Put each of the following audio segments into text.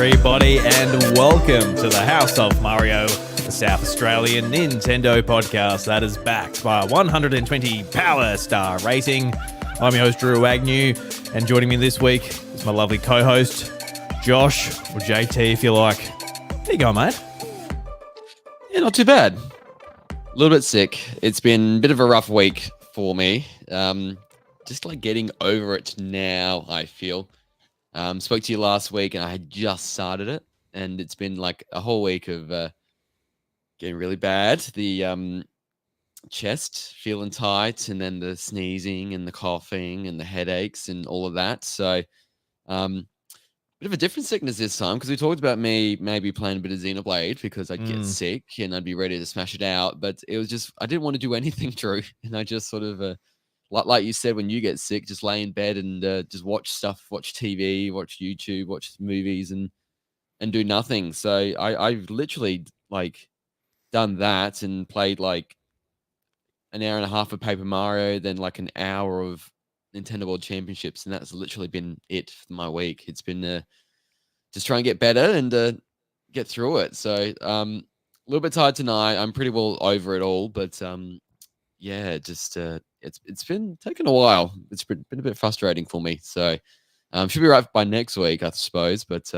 everybody, and welcome to the House of Mario, the South Australian Nintendo podcast that is backed by a 120 Power Star rating. I'm your host, Drew Agnew, and joining me this week is my lovely co-host, Josh, or JT if you like. How you going, mate? Yeah, not too bad. A little bit sick. It's been a bit of a rough week for me. Just like getting over it now, I feel. Spoke to you last week and I had just started it, and it's been like a whole week of getting really bad. The chest feeling tight, and then the sneezing and the coughing and the headaches and all of that. So bit of a different sickness this time, because we talked about me maybe playing a bit of Xenoblade because I'd get sick and I'd be ready to smash it out. But it was just, I didn't want to do anything, Drew. And I just sort of, like you said, when you get sick, just lay in bed and just watch stuff, watch TV, watch YouTube, watch movies and do nothing. So I've literally like done that and played like an hour and a half of Paper Mario, then like an hour of Nintendo World Championships, and that's literally been it for my week. It's been just try and get better and get through it. So a little bit tired tonight. I'm pretty well over it all, but yeah, just it's been taking a while. It's been a bit frustrating for me. So should be right by next week, I suppose. But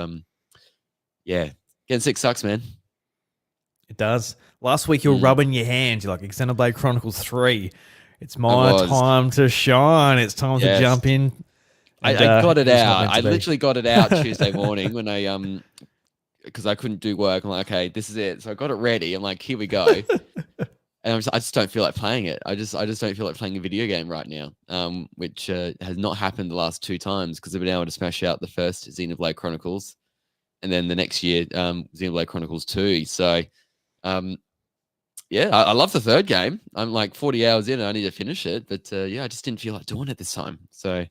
yeah, getting sick sucks, man. It does. Last week you were rubbing your hands. You're like, Xenoblade Chronicles 3. It's my time to shine. It's time to jump in. And, I got it out. I literally got it out Tuesday morning when I because I couldn't do work. I'm like, okay, this is it. So I got it ready. I'm like, here we go. And I just don't feel like playing it. I just don't feel like playing a video game right now, which has not happened the last two times, because I've been able to smash out the first Xenoblade Chronicles, and then the next year Xenoblade Chronicles 2. So yeah, I love the third game. I'm like 40 hours in and I need to finish it, but yeah, I just didn't feel like doing it this time. So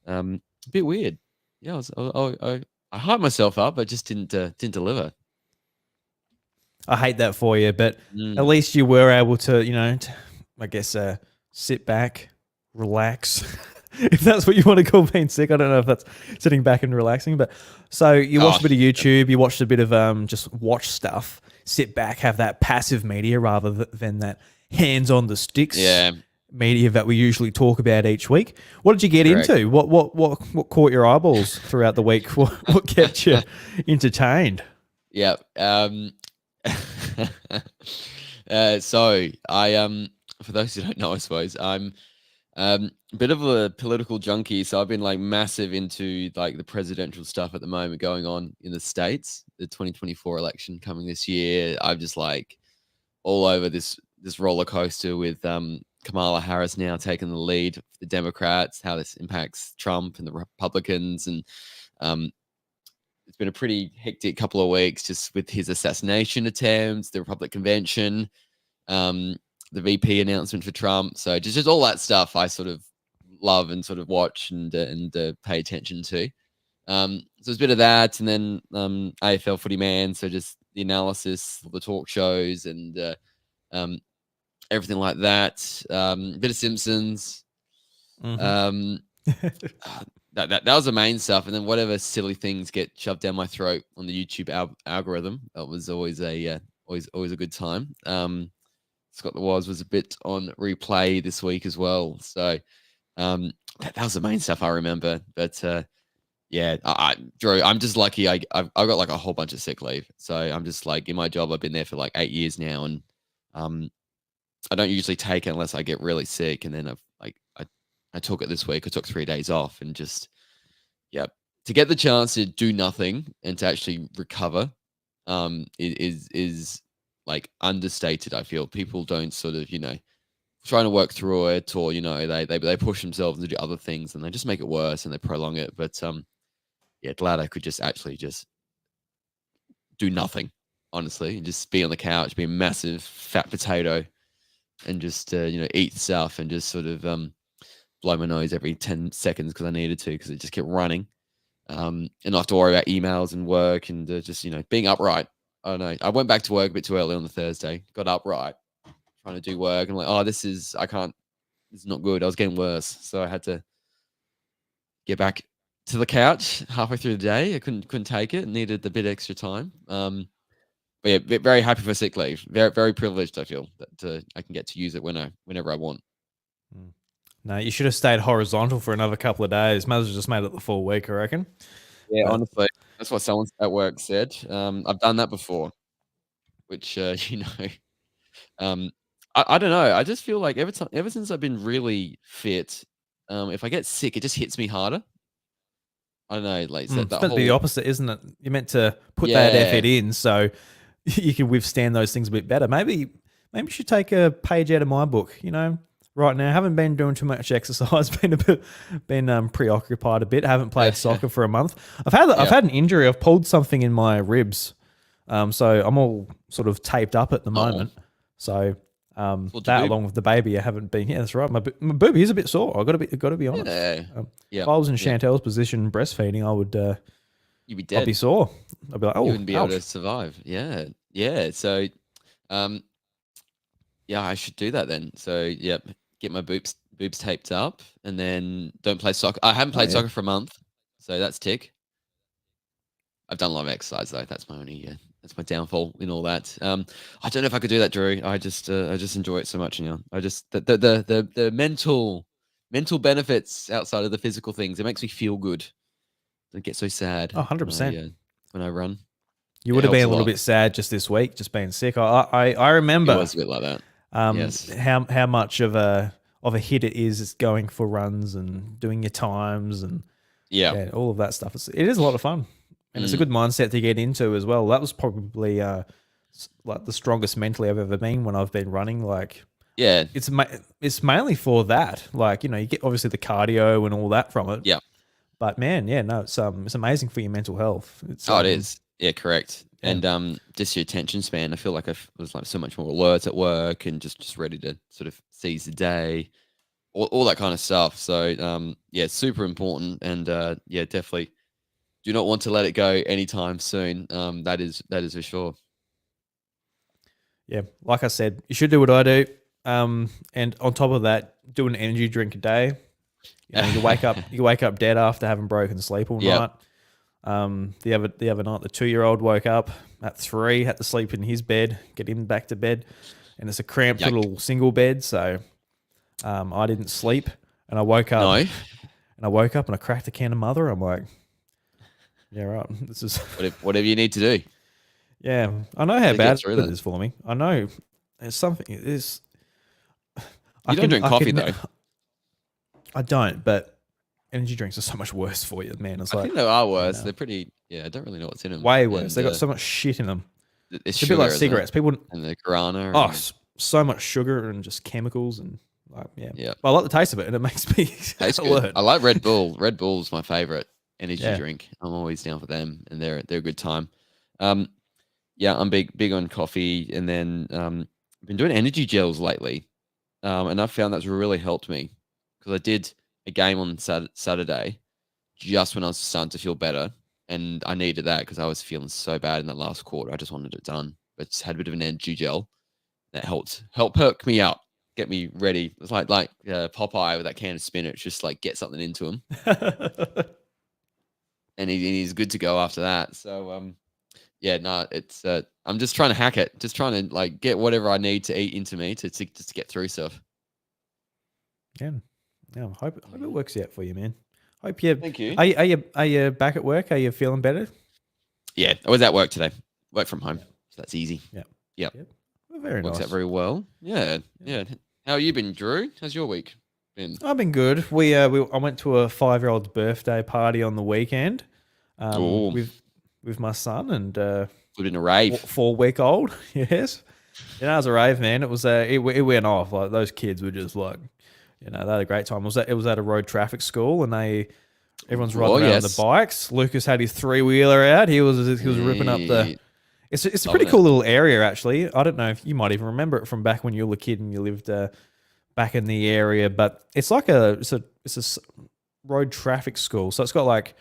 a bit weird. Yeah, I hyped myself up, but just didn't deliver. I hate that for you, but at least you were able to, I guess, sit back, relax, if that's what you want to call being sick. I don't know if that's sitting back and relaxing, but so you watched a bit of YouTube, you watched a bit of just watch stuff, sit back, have that passive media rather than that hands on the sticks media that we usually talk about each week. What did you get into? What caught your eyeballs throughout the week? What kept you entertained? Yeah. So I for those who don't know, I suppose I'm a bit of a political junkie. So I've been like massive into like the presidential stuff at the moment going on in the States. The 2024 election coming this year. I'm just like all over this roller coaster with Kamala Harris now taking the lead for the Democrats, how this impacts Trump and the Republicans, and it's been a pretty hectic couple of weeks just with his assassination attempts, the Republican convention, the VP announcement for Trump. So just all that stuff I sort of love and sort of watch and pay attention to. So it's a bit of that, and then AFL Footy Man. So just the analysis, the talk shows, and everything like that. Bit of Simpsons. That was the main stuff, and then whatever silly things get shoved down my throat on the YouTube algorithm. That was always a good time. Scott the was a bit on replay this week as well. So that was the main stuff I remember. But yeah, Drew, I'm just lucky. I've got like a whole bunch of sick leave, so I'm just like in my job. I've been there for like 8 years now, and I don't usually take it unless I get really sick, and then I took it this week. I took 3 days off, and just, to get the chance to do nothing and to actually recover is like understated. I feel people don't sort of, trying to work through it, or, they push themselves to do other things and they just make it worse and they prolong it. But yeah, glad I could just actually just do nothing, honestly, and just be on the couch, be a massive fat potato and just, eat stuff and just sort of, blow my nose every 10 seconds because I needed to, because it just kept running. And not have to worry about emails and work and just, being upright. I don't know. I went back to work a bit too early on the Thursday, got upright, trying to do work. And I'm like, this is not good. I was getting worse. So I had to get back to the couch halfway through the day. I couldn't take it. Needed a bit extra time. But yeah, very happy for sick leave. Very privileged. I feel that I can get to use it whenever I want. No, you should have stayed horizontal for another couple of days. Might as well just made it the full week, I reckon. Yeah, But honestly, that's what someone at work said. I've done that before, which um, I don't know. I just feel like ever since I've been really fit, if I get sick, it just hits me harder. I don't know, like so it's that meant to be the whole opposite, isn't it? You're meant to put that yeah. effort in so you can withstand those things a bit better. Maybe you should take a page out of my book. Right now, haven't been doing too much exercise. Been preoccupied a bit. Haven't played soccer for a month. I've had an injury. I've pulled something in my ribs, so I'm all sort of taped up at the moment. So that along with the baby, I haven't been. Yeah, that's right. My booby is a bit sore. I got to be honest. If I was in Chantel's position breastfeeding, I would. You'd be dead. I'd be sore. I'd be like, oh, you wouldn't be ouch. able to survive. Yeah. So, yeah, I should do that then. So, yep, get my boobs taped up, and then don't play soccer. I haven't played soccer for a month, so that's tick. I've done a lot of exercise though. That's my downfall in all that. I don't know if I could do that, Drew. I just enjoy it so much now. I just the mental benefits outside of the physical things. It makes me feel good. I get so sad. 100%. When I run. You would have been a little bit sad just this week, just being sick. I remember. It was a bit like that. Yes. How much of a hit it is going for runs and doing your times and all of that stuff. It is a lot of fun. And it's a good mindset to get into as well. That was probably like the strongest mentally I've ever been when I've been running. Like, yeah, it's mainly for that. Like, you get obviously the cardio and all that from it. Yeah, but man, it's amazing for your mental health. It is. Yeah, correct. Yeah. And just your attention span. I feel like I was like so much more alert at work and just ready to sort of seize the day, all that kind of stuff. So yeah, super important. And yeah, definitely. Do not want to let it go anytime soon. That is for sure. Yeah, like I said, you should do what I do. And on top of that, do an energy drink a day. You wake up dead after having broken sleep all night. The other night, the 2-year-old woke up at 3, had to sleep in his bed, get him back to bed, and it's a cramped little single bed. So I didn't sleep, and I woke up. No. And I woke up and I cracked a can of Mother. I'm like, yeah, right. This is whatever you need to do. Yeah, I know how bad it is for me. I know it's something. It is. You don't drink coffee though. I don't, but energy drinks are so much worse for you, man. I think they are worse. They're pretty. Yeah, I don't really know what's in them. Way worse. They got so much shit in them. It's a bit like cigarettes. People and the guarana. Oh, so much sugar and just chemicals and yeah. But I like the taste of it, and it makes me alert. I like Red Bull. Red Bull's my favorite energy drink. I'm always down for them, and they're a good time. Yeah, I'm big on coffee, and then I've been doing energy gels lately, and I've found that's really helped me because I did a game on Saturday just when I was starting to feel better, and I needed that because I was feeling so bad in that last quarter. I just wanted it done, but just had a bit of an energy gel that helped perk me up, get me ready. It's like Popeye with that can of spinach, just like get something into him, and he's good to go after that. So yeah, no, it's I'm just trying to hack it, just trying to like get whatever I need to eat into me to just get through stuff. Yeah, I hope it works out for you, man. Hope you. Thank you. Are you back at work? Are you feeling better? Yeah, I was at work today. Work from home, so that's easy. Yep. Well, very Works nice. out very well. Yeah. How you been, Drew? How's your week been? I've been good. I went to a 5-year-old's birthday party on the weekend. With my son and put in a rave. 4-week-old. Yes. It was a rave, man. It was it went off. Like those kids were just like, they had a great time. It was at a road traffic school, and everyone's riding around on the bikes. Lucas had his 3-wheeler out. He was ripping up the. It's a pretty cool little area, actually. I don't know if you might even remember it from back when you were a kid and you lived back in the area, but it's like it's a road traffic school. So it's got like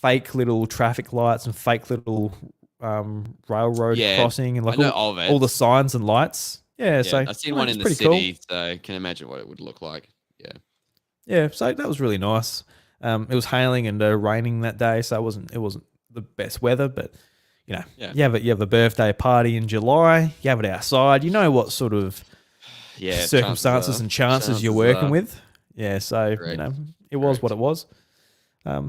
fake little traffic lights and fake little railroad crossing and like all the signs and lights. Yeah, so I've seen one in the city, so I can imagine what it would look like. Yeah. Yeah, so that was really nice. It was hailing and raining that day, so it wasn't the best weather. But Yeah. you have a birthday party in July. You have it outside. You know what sort of Yeah. circumstances and chances you're working with. Yeah, so Correct. it was what Correct. it was.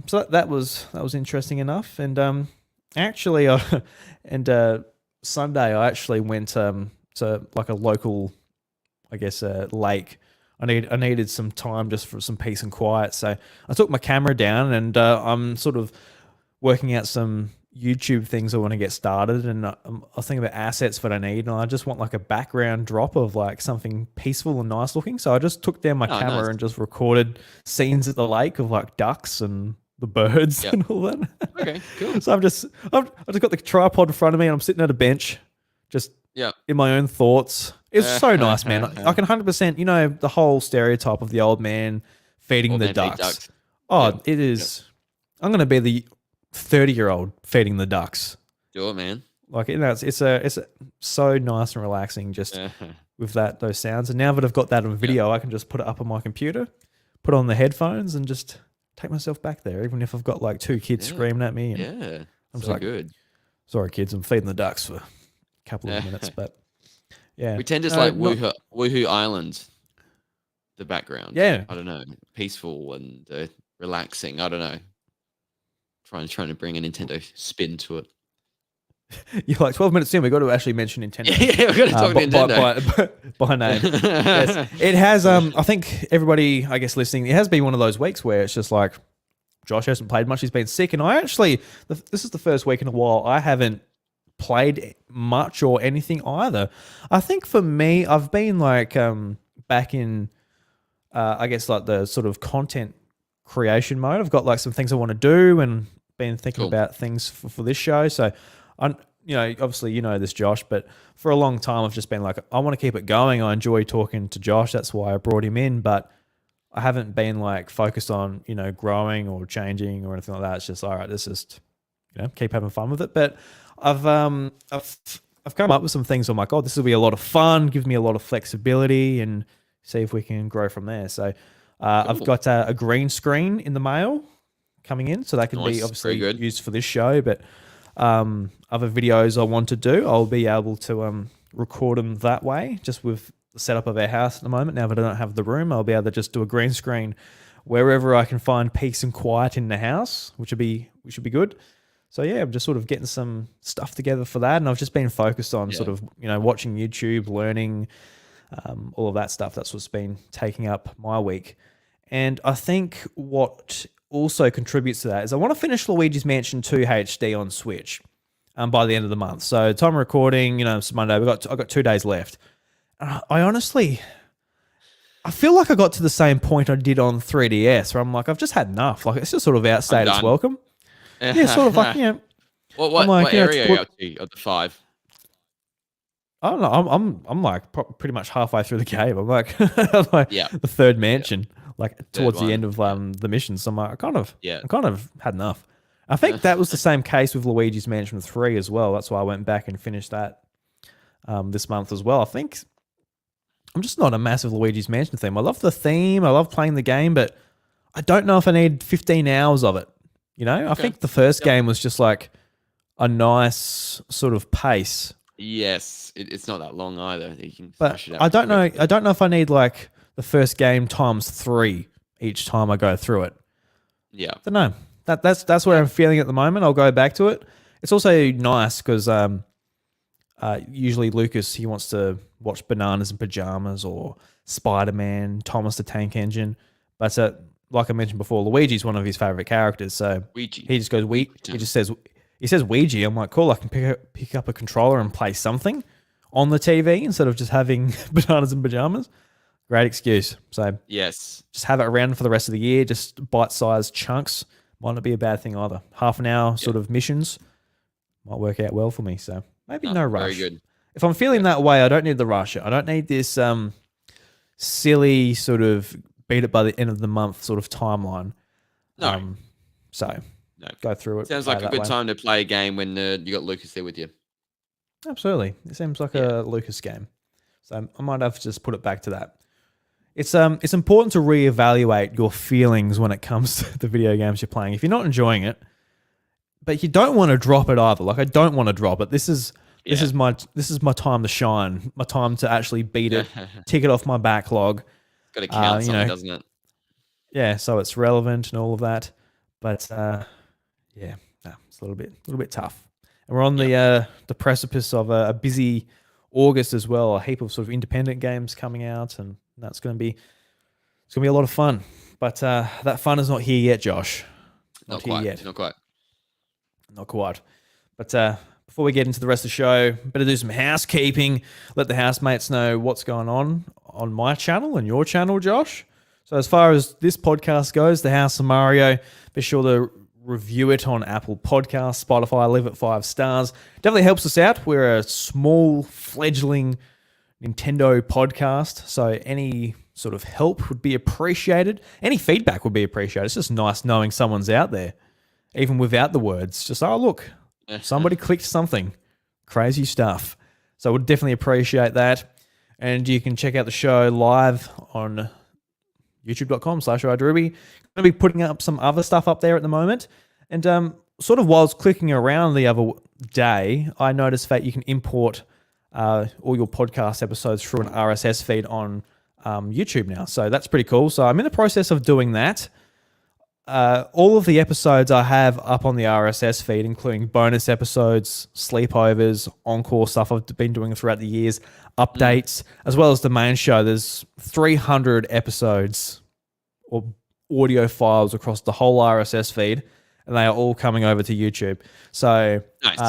So that was interesting enough. And actually, and Sunday I actually went to like a local, I guess, lake. I needed some time just for some peace and quiet. So I took my camera down and I'm sort of working out some YouTube things I want to get started, and I was thinking about assets that I need, and I just want like a background drop of like something peaceful and nice looking. So I just took down my Oh, camera nice. and just recorded scenes at the lake of like ducks and the birds Yeah. and all that. Okay. Cool. So I've just got the tripod in front of me, and I'm sitting at a bench, just Yeah. in my own thoughts. It's so nice, man. I can 100%, the whole stereotype of the old man feeding Old the man feed ducks. ducks. Oh, Yep. it is. I'm gonna be the 30-year-old feeding the ducks. Do it, man. Like it's so nice and relaxing just with those sounds. And now that I've got that on video, I can just put it up on my computer, put on the headphones, and just take myself back there. Even if I've got like two kids screaming at me, and Yeah. I'm just So like, good. sorry, kids, I'm feeding the ducks for a couple of minutes, but yeah, We tend to No, like not- Woohoo Island, the background. Yeah. I don't know, peaceful and relaxing. I don't know. Trying to bring a Nintendo spin to it. You're like 12 minutes in. We got to actually mention Nintendo. Yeah, we're gonna talk Nintendo by name. Yes. It has. I think everybody, I guess, listening, it has been one of those weeks where it's just like Josh hasn't played much. He's been sick, and I actually, this is the first week in a while I haven't played much or anything either. I think for me, I've been like back in, I guess, like the sort of content creation mode. I've got like some things I want to do, and been thinking about things for this show. So I'm, obviously this, Josh, but for a long time I've just been like, I want to keep it going. I enjoy talking to Josh. That's why I brought him in, but I haven't been like focused on, growing or changing or anything like that. It's just, all right, let's just, keep having fun with it. But I've come up with some things. I'm like, oh, this will be a lot of fun, give me a lot of flexibility, and see if we can grow from there. So I've got a green screen in the mail coming in, so that can be obviously used for this show. But other videos I want to do, I'll be able to record them that way, just with the setup of our house at the moment. Now that I don't have the room, I'll be able to just do a green screen wherever I can find peace and quiet in the house, which should be good. So yeah, I'm just sort of getting some stuff together for that, and I've just been focused on sort of watching YouTube, learning, all of that stuff. That's what's been taking up my week. And I think what also contributes to that is I want to finish Luigi's Mansion 2 HD on Switch by the end of the month. So time of recording, it's Monday. I've got 2 days left. I honestly, I feel like I got to the same point I did on 3DS, where I'm like, I've just had enough. Like, it's just sort of outstayed its welcome. Yeah, sort of like, What area are you up to of the 5? I don't know. I'm like pretty much halfway through the game. I'm like, the third mansion, like towards the end of the mission. So I'm like, I kind of had enough. I think that was the same case with Luigi's Mansion 3 as well. That's why I went back and finished that this month as well. I think I'm just not a massive Luigi's Mansion theme. I love the theme. I love playing the game, but I don't know if I need 15 hours of it. I think the first game was just like a nice sort of pace. Yes, it's not that long either. You can but I don't know. I don't know if I need like the first game times 3 each time I go through it. Yeah, I don't know. That's where I'm feeling at the moment. I'll go back to it. It's also nice because usually Lucas, he wants to watch Bananas in Pajamas or Spider-Man, Thomas the Tank Engine, but like I mentioned before, Luigi's one of his favorite characters. So Ouija. He just goes he says Ouija. I'm like, cool. I can pick up a controller and play something on the TV instead of just having Bananas in Pajamas. Great excuse. So yes, just have it around for the rest of the year. Just bite-sized chunks. Might not be a bad thing either. Half an hour sort of missions might work out well for me. So maybe no rush. Very good. If I'm feeling that way, I don't need the rush. I don't need this silly sort of beat it by the end of the month sort of timeline. No. No. Go through it. Sounds like a good time to play a game when you got Lucas there with you. Absolutely. It seems like a Lucas game. So I might have to just put it back to that. it's important to reevaluate your feelings when it comes to the video games you're playing. If you're not enjoying it, but you don't want to drop it either. Like I don't want to drop it. This is my time to shine. My time to actually beat it, tick it off my backlog. Got to count something, doesn't it? Yeah, so it's relevant and all of that. But yeah, no, it's a little bit tough. And we're on the precipice of a busy August as well. A heap of sort of independent games coming out, and it's going to be a lot of fun. But that fun is not here yet, Josh. Not quite. Not quite. But before we get into the rest of the show, better do some housekeeping. Let the housemates know what's going on my channel and your channel, Josh. So as far as this podcast goes, The House of Mario, be sure to review it on Apple Podcasts, Spotify, leave it 5 stars. Definitely helps us out. We're a small, fledgling Nintendo podcast, so any sort of help would be appreciated. Any feedback would be appreciated. It's just nice knowing someone's out there, even without the words. Just, oh, look, somebody clicked something. Crazy stuff. So I would definitely appreciate that. And you can check out the show live on youtube.com/iDruby. I'm going to be putting up some other stuff up there at the moment. And sort of while I was clicking around the other day, I noticed that you can import all your podcast episodes through an RSS feed on YouTube now. So that's pretty cool. So I'm in the process of doing that. All of the episodes I have up on the RSS feed, including bonus episodes, sleepovers, encore stuff I've been doing throughout the years, updates, as well as the main show. There's 300 episodes or audio files across the whole RSS feed, and they are all coming over to YouTube. So nice.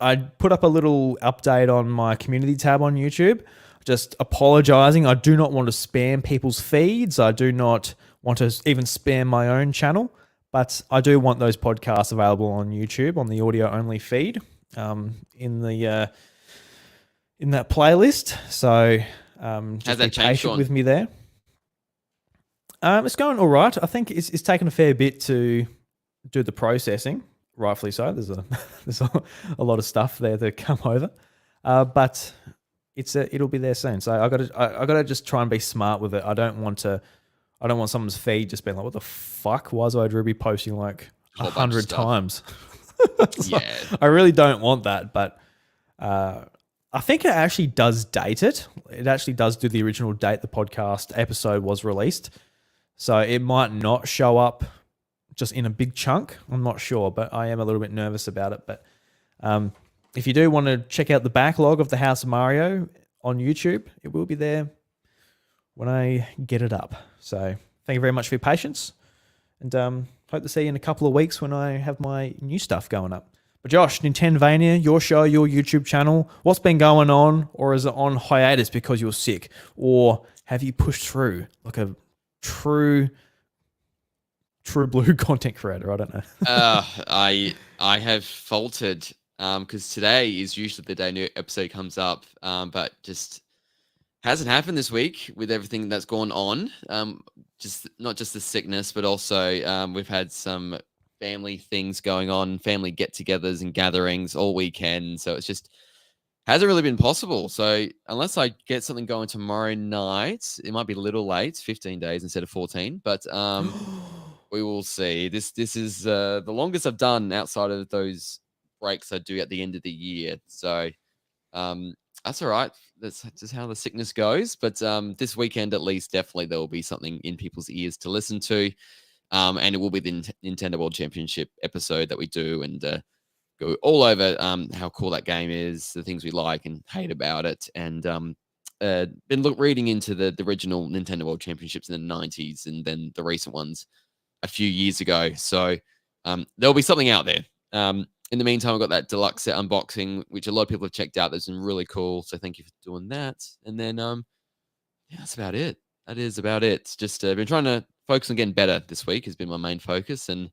I put up a little update on my community tab on YouTube, just apologizing. I do not want to spam people's feeds. I do not want to even spam my own channel, but I do want those podcasts available on YouTube on the audio only feed in that playlist. So just be patient with me there. It's going all right. I think it's taken a fair bit to do the processing. Rightfully so. There's a lot of stuff there to come over, but it'll be there soon. So I gotta just try and be smart with it. I don't want someone's feed just being like, what the fuck? Why is iDruby posting like 100 times? Yeah. I really don't want that, but I think it actually does date it. It actually does do the original date the podcast episode was released. So it might not show up just in a big chunk. I'm not sure, but I am a little bit nervous about it. But if you do want to check out the backlog of The House of Mario on YouTube, it will be there when I get it up. So thank you very much for your patience, and hope to see you in a couple of weeks when I have my new stuff going up. But Josh, Nintendvania, your show, your YouTube channel, what's been going on, or is it on hiatus because you're sick, or have you pushed through like a true blue content creator? I don't know. I have faltered because today is usually the day new episode comes up, but just hasn't happened this week with everything that's gone on. Just not just the sickness, but also we've had some family things going on, family get-togethers and gatherings all weekend. So it's just hasn't really been possible. So unless I get something going tomorrow night, it might be a little late, 15 days instead of 14. But we will see. This is the longest I've done outside of those breaks I do at the end of the year. So that's all right. That's just how the sickness goes. But this weekend, at least, definitely there will be something in people's ears to listen to. And it will be the Nintendo World Championship episode that we do and go all over how cool that game is, the things we like and hate about it. And been reading into the original Nintendo World Championships in the 90s and then the recent ones a few years ago. So there'll be something out there. In the meantime, I've got that deluxe set unboxing, which a lot of people have checked out. That's been really cool. So thank you for doing that. And then, yeah, that's about it. That is about it. It's just been trying to focus on getting better this week has been my main focus. And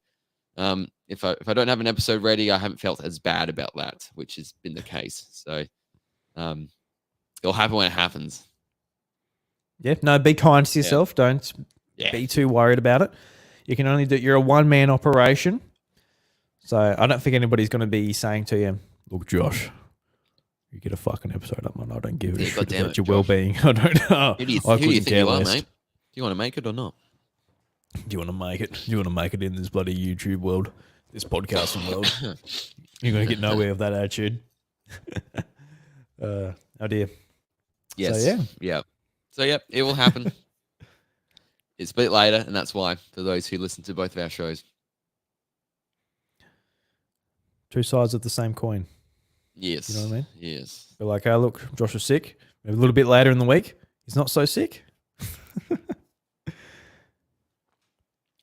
if I don't have an episode ready, I haven't felt as bad about that, which has been the case. So it'll happen when it happens. Yeah, no, be kind to yourself. Don't be too worried about it. You can only you're a one-man operation. So I don't think anybody's going to be saying to you, look, Josh, You get a fucking episode up, man. I don't give a Yeah, shit goddamn about it, your Josh. well-being. I don't know. Who do you I couldn't think care you are, less. mate? Do you want to make it or not? Do you want to make it? Do you want to make it in this bloody YouTube world, this podcasting world? You're gonna get nowhere with that attitude. Oh dear. Yes. So, yeah. Yeah. So yeah, it will happen. It's a bit later, and that's why for those who listen to both of our shows. Two sides of the same coin. Yes. You know what I mean? Yes. They're like, oh look, Josh is sick. A little bit later in the week, he's not so sick.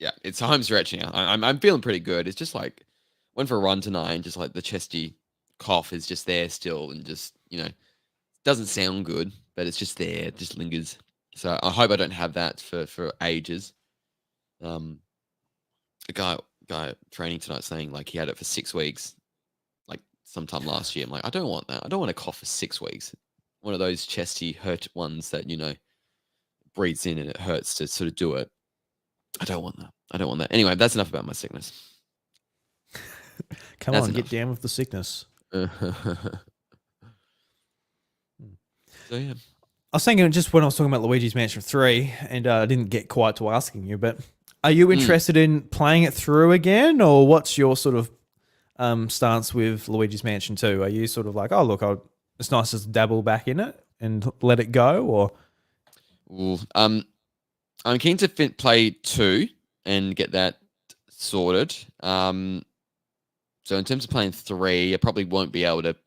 Yeah, it's home stretch now. I'm feeling pretty good. It's just like went for a run tonight, and just like the chesty cough is just there still, and just doesn't sound good, but it's just there, it just lingers. So I hope I don't have that for ages. A guy training tonight saying like he had it for 6 weeks, like sometime last year. I'm like, I don't want that. I don't want to cough for 6 weeks. One of those chesty hurt ones that breathes in and it hurts to sort of do it. I don't want that. I don't want that. Anyway, that's enough about my sickness. Come That's on, enough. get down with the sickness. So yeah. I was thinking just when I was talking about Luigi's Mansion 3, and I didn't get quite to asking you, but are you interested in playing it through again, or what's your sort of stance with Luigi's Mansion 2? Are you sort of like, oh, look, it's nice to dabble back in it and let it go, or? Ooh, I'm keen to play 2 and get that sorted. So in terms of playing 3, I probably won't be able to. Did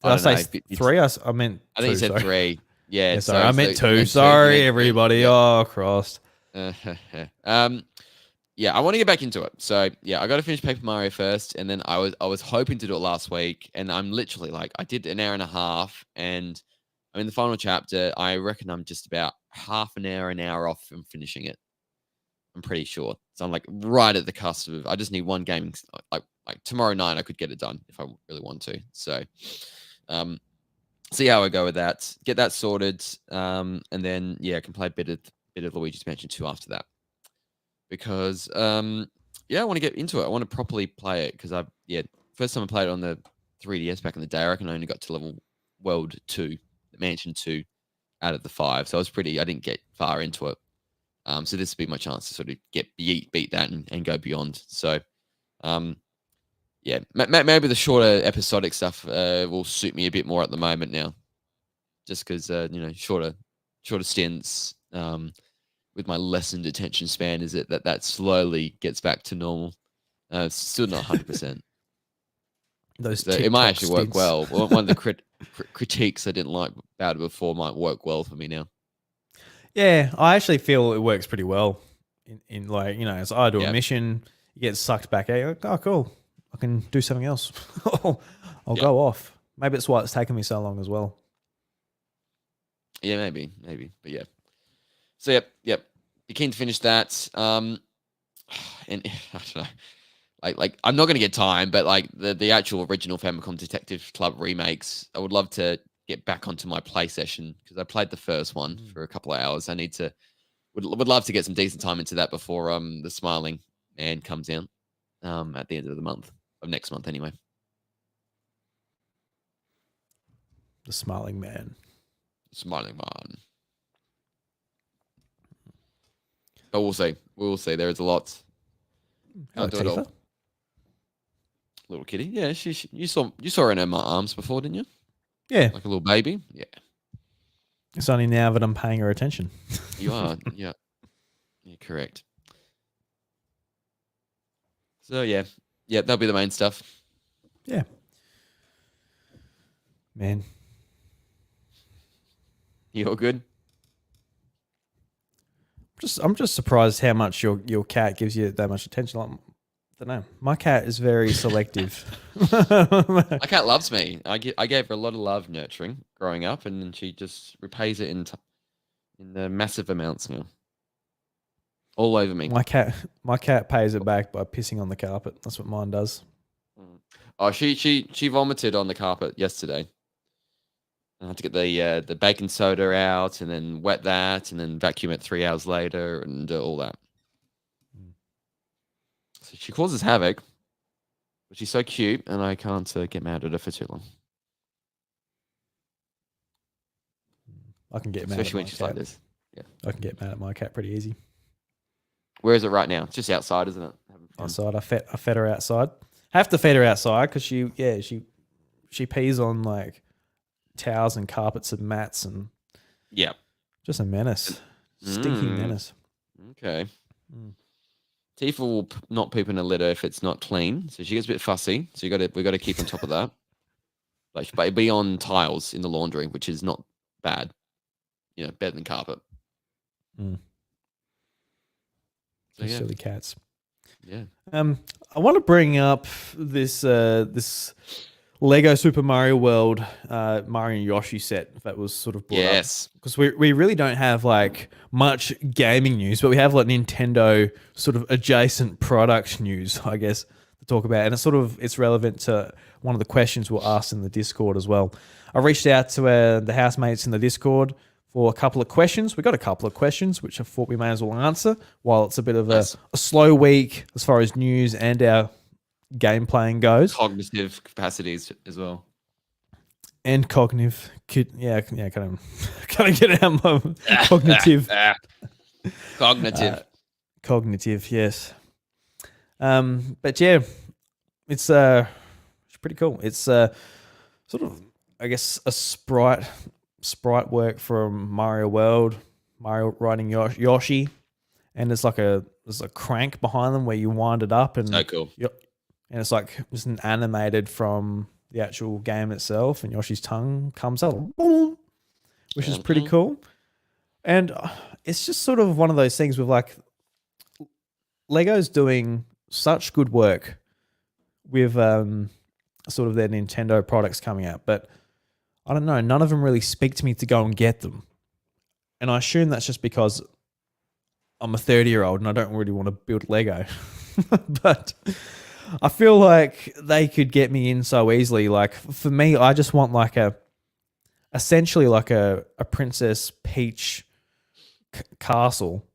I say know, 3? I meant 2. I think you said sorry. 3. Yeah, sorry. I meant 2. you Sorry, meant everybody. Yeah. Oh, Christ. Yeah, I want to get back into it. So yeah, I got to finish Paper Mario first, and then I was hoping to do it last week, and I'm literally like, I did an hour and a half, and I'm in the final chapter. I reckon I'm just about half an hour off from finishing it. I'm pretty sure. So I'm like right at the cusp of. I just need one game. Like tomorrow night, I could get it done if I really want to. So, see how I go with that. Get that sorted, and then I can play a bit of Luigi's Mansion 2 after that. Because I want to get into it. I want to properly play it because first time I played it on the 3DS back in the day, I reckon I only got to level World 2, Mansion 2 out of the 5. So I didn't get far into it. So this would be my chance to sort of beat that and go beyond. So maybe the shorter episodic stuff will suit me a bit more at the moment now. Just because shorter stints. With my lessened attention span, is it that slowly gets back to normal? It's still not 100%. It might actually work well. One of the critiques I didn't like about it before might work well for me now. Yeah, I actually feel it works pretty well. In like, as I do a mission, you get sucked back. Like, oh, cool. I can do something else. I'll go off. Maybe that's why it's taken me so long as well. Yeah, maybe. But yeah. So yep. Be keen to finish that. And I don't know. Like I'm not gonna get time, but like the actual original Famicom Detective Club remakes, I would love to get back onto my play session because I played the first one for a couple of hours. I would love to get some decent time into that before the Smiling Man comes out at the end of the month, of next month anyway. The Smiling Man. Smiling Man. But we'll see. There is a lot. Hello, Tifa. Little kitty. Yeah, you saw her in her arms before, didn't you? Yeah. Like a little baby. Yeah. It's only now that I'm paying her attention. You are. Yeah. Yeah, correct. So yeah, that'll be the main stuff. Yeah. Man. You all good? I'm just surprised how much your cat gives you that much attention. Like, I don't know. My cat is very selective. My cat loves me. I gave her a lot of love, nurturing growing up, and then she just repays it in the massive amounts now. All over me. My cat pays it back by pissing on the carpet. That's what mine does. Oh, she vomited on the carpet yesterday. I had to get the baking soda out and then wet that and then vacuum it 3 hours later and all that. So she causes havoc, but she's so cute and I can't get mad at her for too long. I can get mad at especially when my she's like cat. this. Yeah. I can get mad at my cat pretty easy. Where is it right now? It's just outside, isn't it? Having fun. Outside, I fed her outside. Have to feed her outside because she pees on like towels and carpets and mats and Yeah. just a menace, stinking Mm, menace. okay. Mm. Tifa will not poop in a litter if it's not clean, so she gets a bit fussy. So we got to keep on top of that. Like, but it'd be on tiles in the laundry, which is not bad. You know, better than carpet. Mm. So Those yeah, silly cats. yeah. I want to bring up this Lego Super Mario World Mario and Yoshi set that was sort of brought up Yes. because we really don't have like much gaming news, but we have like Nintendo sort of adjacent product news, I guess, to talk about, and it's relevant to one of the questions we're asked in the Discord as well. I reached out to the housemates in the Discord for a couple of questions. We got a couple of questions, which I thought we may as well answer while it's a bit of Nice. a slow week as far as news and our game playing goes. Cognitive capacities as well. And cognitive, kind of get out my cognitive, Cognitive. cognitive, yes. But yeah, it's pretty cool. It's sort of, I guess, a sprite work from Mario World, Mario riding Yoshi, and there's a crank behind them where you wind it up and So cool. and it's like just an animated from the actual game itself, and Yoshi's tongue comes out, boom, which is pretty cool. And it's just sort of one of those things with like Lego's doing such good work with sort of their Nintendo products coming out, but I don't know, none of them really speak to me to go and get them. And I assume that's just because I'm a 30-year-old and I don't really want to build Lego. But I feel like they could get me in so easily. Like for me, I just want like essentially like a Princess Peach castle,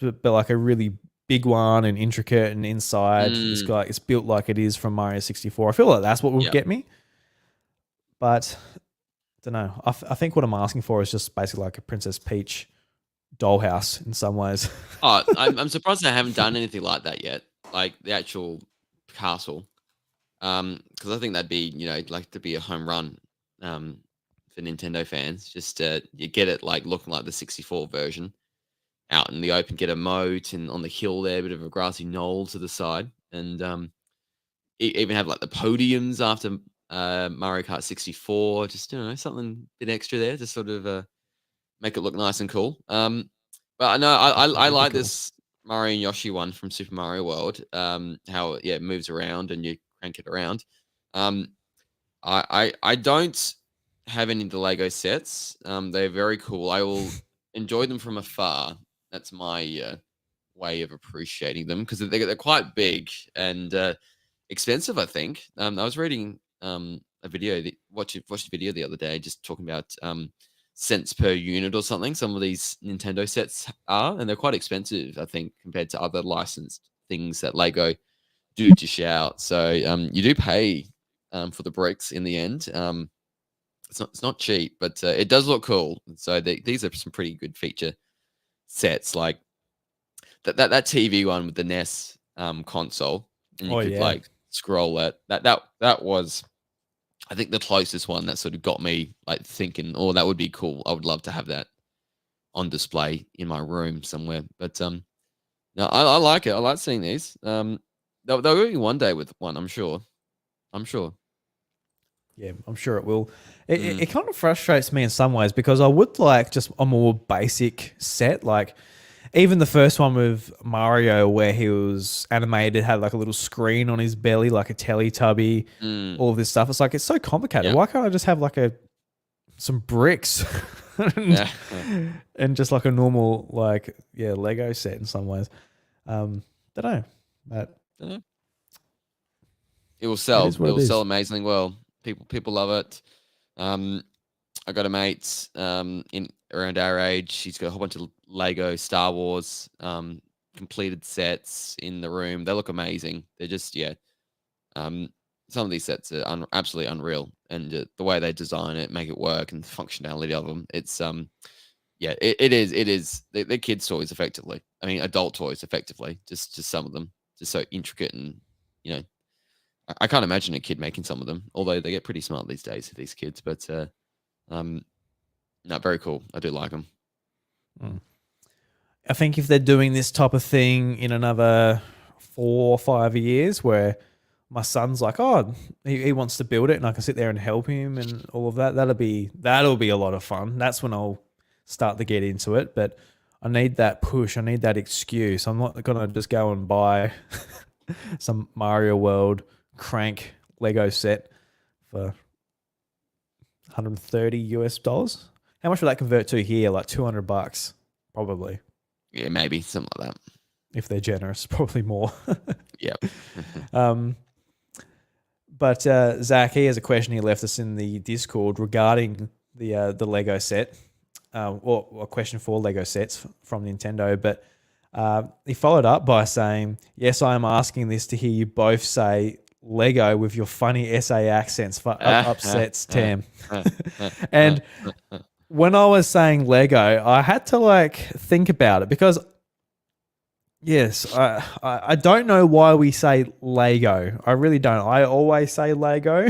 but like a really big one and intricate and inside. It's got it's built like it is from Mario 64. I feel like that's what will get me. But I don't know. I think what I'm asking for is just basically like a Princess Peach dollhouse in some ways. Oh, I'm surprised they haven't done anything like that yet. Like the actual castle. Because I think that'd be, like to be a home run for Nintendo fans. Just you get it like looking like the 64 version out in the open, get a moat and on the hill there, a bit of a grassy knoll to the side, and even have like the podiums after Mario Kart 64. Just something a bit extra there to sort of make it look nice and cool. But I know I like cool. this Mario and Yoshi one from Super Mario World. How it moves around and you crank it around. I don't have any of the Lego sets. They're very cool. I will enjoy them from afar. That's my way of appreciating them because they're quite big and expensive. I think. I was reading a video, watched a video the other day, just talking about cents per unit or something. Some of these Nintendo sets are, and they're quite expensive. I think compared to other licensed things that Lego do dish out. So you do pay for the bricks in the end. It's not cheap, but it does look cool. So these are some pretty good feature sets, like that TV one with the NES console, and you could like scroll that. That was, I think, the closest one that sort of got me like thinking, oh, that would be cool. I would love to have that on display in my room somewhere. But no, I like it. I like seeing these. They'll be one day with one. I'm sure. Yeah, I'm sure it will. It kind of frustrates me in some ways because I would like just a more basic set. Like even the first one with Mario where he was animated, had like a little screen on his belly, like a Teletubby, all of this stuff. It's like, it's so complicated. Yeah. Why can't I just have like some bricks and just like a normal, like, Lego set in some ways. Don't know. But it will sell. is what It it will sell is. amazingly well. People love it. I got a mate in around our age. He's got a whole bunch of Lego Star Wars completed sets in the room. They look amazing. They're just some of these sets are absolutely unreal. and the way they design it, make it work, and the functionality of them. It's yeah, it is. They're kids' toys, effectively. I mean, adult toys, effectively. Just some of them, just so intricate and you know. I can't imagine a kid making some of them, although they get pretty smart these days, these kids. But not very cool. I do like them. I think if they're doing this type of thing in another 4 or 5 years, where my son's like, oh, he wants to build it, and I can sit there and help him and all of that, that'll be a lot of fun. That's when I'll start to get into it. But I need that push. I need that excuse. I'm not gonna just go and buy some Mario World crank Lego set for 130 US dollars. How much would that convert to here? Like $200, probably. Yeah, maybe something like that. If they're generous, probably more. Yep. But Zach, he has a question he left us in the Discord regarding the Lego set, or a question for Lego sets from Nintendo. But he followed up by saying, "Yes, I am asking this to hear you both say Lego with your funny SA accents for upsets Tam." And when I was saying Lego, I had to like think about it because yes, I don't know why we say Laygo. I really don't. I always say Lego.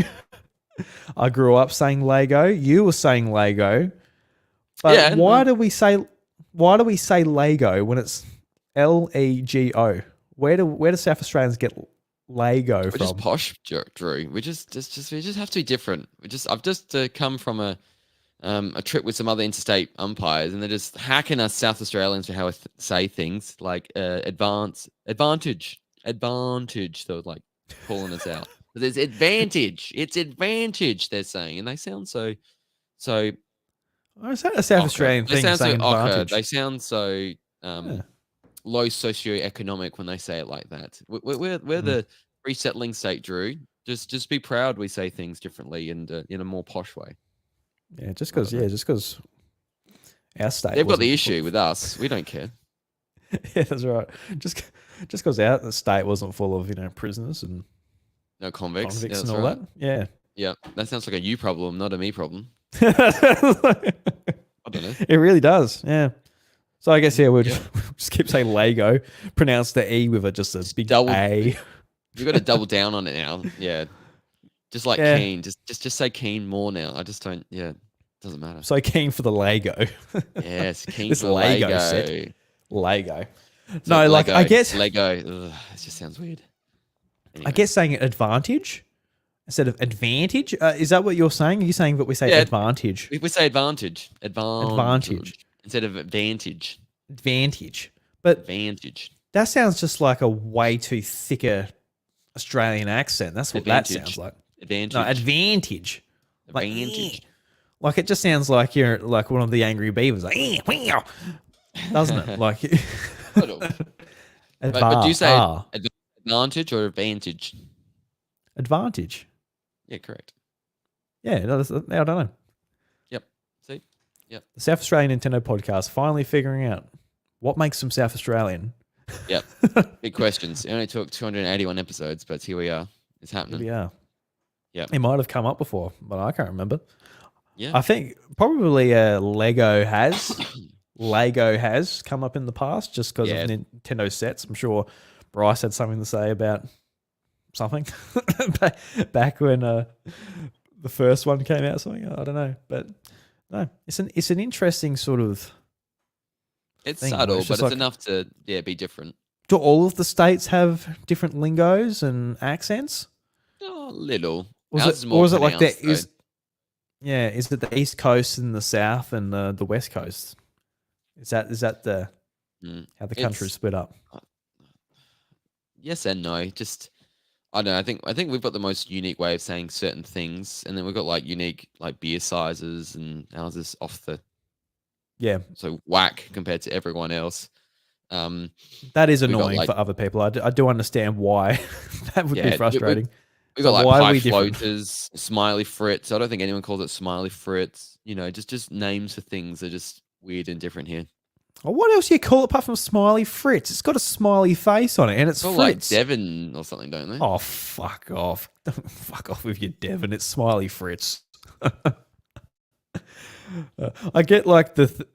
I grew up saying Lego. You were saying Laygo. But Yeah, why do we say Laygo when it's Lego? Where do South Australians get Laygo we're from? just posh, Drew. We just have to be different. I've just come from a trip with some other interstate umpires, and they're just hacking us South Australians for how we say things like advantage. They're like calling us out. But there's advantage. It's advantage. They're saying, and they sound so. Or is that a South Australian They thing sound so saying advantage? They sound so Yeah. low socioeconomic when they say it like that. We're the resettling state, Drew. Just be proud. We say things differently and in a more posh way. Yeah, just because our state They've got wasn't the issue with us. We don't care. Yeah, that's right. Just because our state wasn't full of prisoners and No convicts. Yeah, and all that. Yeah. Yeah, that sounds like a you problem, not a me problem. I don't know. It really does. Yeah. So I guess we'll just keep saying Lego. Pronounce the E with just a big A. You've got to double down on it now. Yeah. Just like keen. Just say keen more now. I just don't. Yeah. Doesn't matter. So keen for the Lego. Yes, keen this for Lego set. Lego. It's No, like I guess Lego. Ugh, it just sounds weird. Anyway. I guess saying advantage instead of advantage. Is that what you're saying? Are you saying that we say advantage? We say advantage. Advantage instead of advantage. Advantage. But advantage. That sounds just like a way too thicker Australian accent. That's what that sounds like. Advantage. No, advantage. Advantage. Like it just sounds like you're like one of the angry beavers. Like, doesn't it? Like. But do you say advantage or advantage? Advantage. Yeah, correct. Yeah, I don't know. Yep. See? Yep. The South Australian Nintendo podcast finally figuring out what makes them South Australian. Yep. Big questions. It only took 281 episodes, but here we are. It's happening. Here we are. Yeah. It might have come up before, but I can't remember. Yeah. I think probably Lego has come up in the past just because of Nintendo sets. I'm sure Bryce had something to say about something back when the first one came out. Something I don't know, but no, it's an interesting sort of. It's thing, subtle, but it's like, enough to be different. Do all of the states have different lingos and accents? Oh, little. Is it like that? Is it the East Coast and the South and the West Coast? Is that the how the country is split up? Yes and no. Just I don't know. I think we've got the most unique way of saying certain things, and then we've got like unique like beer sizes, and ours is off the so whack compared to everyone else. That is annoying for other people. I do understand why that would be frustrating. We've got like pie floaters, smiley frits. I don't think anyone calls it smiley frits. Just names for things are just weird and different here. Oh, what else do you call it apart from Smiley Fritz? It's got a smiley face on it, and it's Call like Fritz. Devon or something, don't they? Oh, fuck off. Fuck off with your Devon. It's Smiley Fritz. I get like the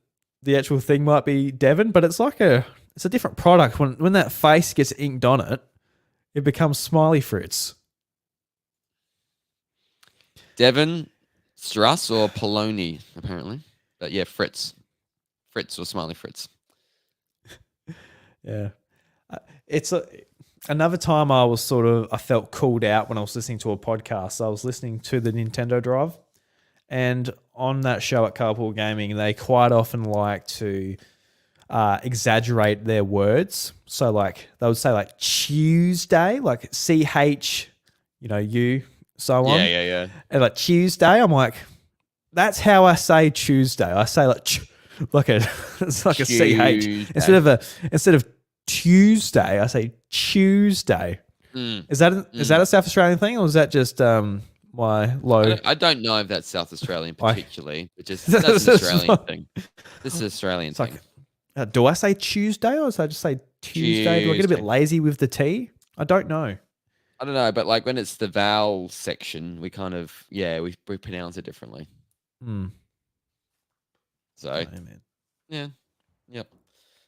actual thing might be Devon, but it's a different product. When that face gets inked on it, it becomes Smiley Fritz. Devon, Struss, or Poloni, apparently. But yeah, Fritz. Fritz or Smiley Fritz. Yeah. It's another time I felt called out when I was listening to a podcast. I was listening to the Nintendo Drive, and on that show at Carpool Gaming, they quite often like to exaggerate their words. So like they would say like Tuesday, like CH, U, so on. Yeah. And like Tuesday, I'm like, that's how I say Tuesday. I say like it's like Tuesday. a CH instead of Tuesday. I say Tuesday. Is that a South Australian thing, or is that just my low? I don't know if that's South Australian particularly, but just that's an Australian thing. This is an Australian thing. Do I say Tuesday, or do I just say Tuesday? Do I get a bit lazy with the T? I don't know. I don't know, but like when it's the vowel section, we kind of we pronounce it differently. So yeah, yep.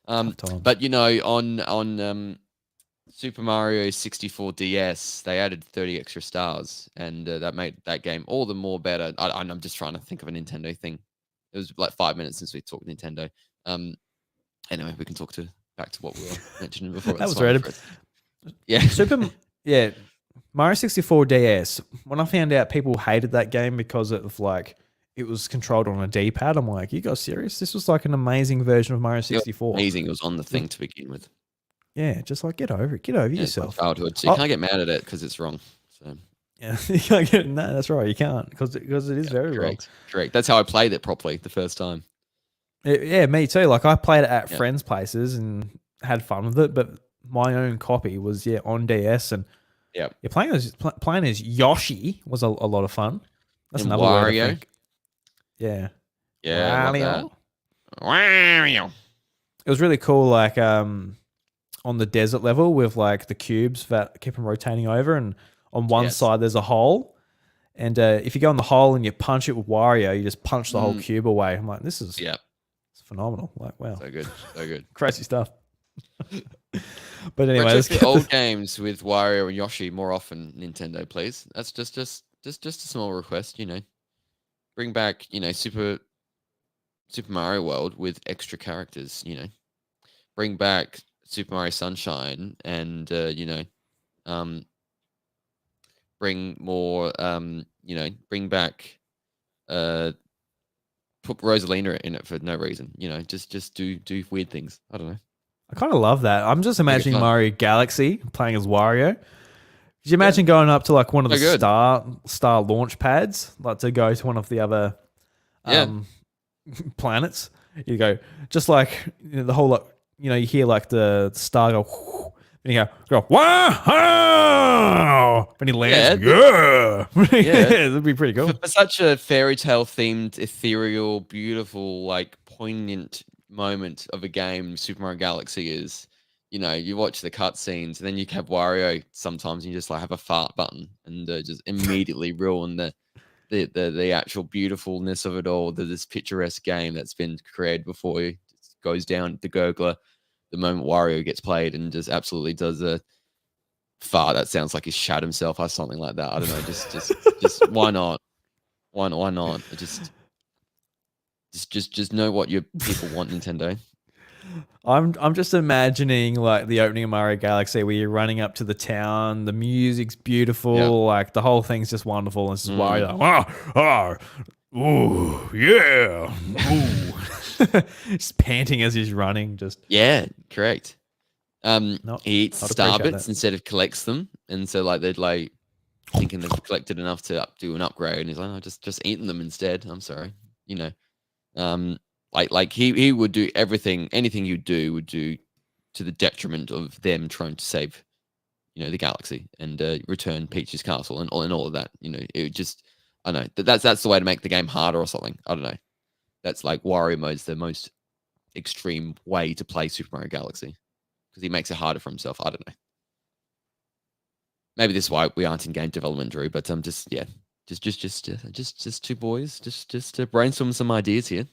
But on Super Mario 64 DS, they added 30 extra stars, and that made that game all the more better. I'm just trying to think of a Nintendo thing. It was like 5 minutes since we talked Nintendo. Anyway, we can back to what we were mentioning before. That was random. Yeah, Mario 64 DS. When I found out people hated that game because it was controlled on a D-pad, I'm like, you guys serious? This was like an amazing version of Mario 64. Amazing. It was on the thing to begin with. Yeah, just like get over it. Get over yourself. Childhood. So you can't get mad at it because it's wrong. So. Yeah, you can't get no. That's right. You can't because it is very wrong. Correct. That's how I played it properly the first time. Yeah, me too. Like I played it at friends' places and had fun with it, but my own copy was on DS, and playing as Yoshi was a lot of fun. That's and another Wario. word. Yeah. Wario. It was really cool. Like on the desert level with like the cubes that keep on rotating over, and on one side there's a hole, and if you go in the hole and you punch it with Wario, you just punch the whole cube away. I'm like, this is it's phenomenal. Like, wow, so good, crazy stuff. But anyway, the old games with Wario and Yoshi more often, Nintendo, please. That's just a small request. Bring back Super Mario World with extra characters. Bring back Super Mario Sunshine, and bring more. Bring back. Put Rosalina in it for no reason. Just do weird things. I don't know. I kind of love that. I'm just imagining Mario Galaxy playing as Wario. Could you imagine going up to like one of the star launch pads, like to go to one of the other planets? You go just like the whole lot. You hear like the star go, and you go wow, and he lands. Yeah, that'd be pretty cool. For such a fairy tale themed, ethereal, beautiful, like poignant moment of a game, Super Mario Galaxy is. You watch the cutscenes, and then you have Wario sometimes, and you just like have a fart button, and just immediately ruin the actual beautifulness of it all. This picturesque game that's been created before you goes down the gurgler the moment Wario gets played and just absolutely does a fart that sounds like he's shat himself or something like that. I don't know. Just why not? Why not? Just know what your people want, Nintendo. I'm just imagining like the opening of Mario Galaxy where you're running up to the town, the music's beautiful, like the whole thing's just wonderful. And it's just Wario like, ooh, yeah, ooh. Just panting as he's running. Correct. He eats star bits instead of collects them, and so like they'd like thinking they've collected enough to do an upgrade, and he's like, just eating them instead. I'm sorry, Like he would do anything you do would do to the detriment of them trying to save, the galaxy and return Peach's castle and all of that. It just, I don't know, that's the way to make the game harder or something. I don't know. That's like Wario mode's the most extreme way to play Super Mario Galaxy because he makes it harder for himself. I don't know. Maybe this is why we aren't in game development, Drew. But just two boys, just to brainstorm some ideas here.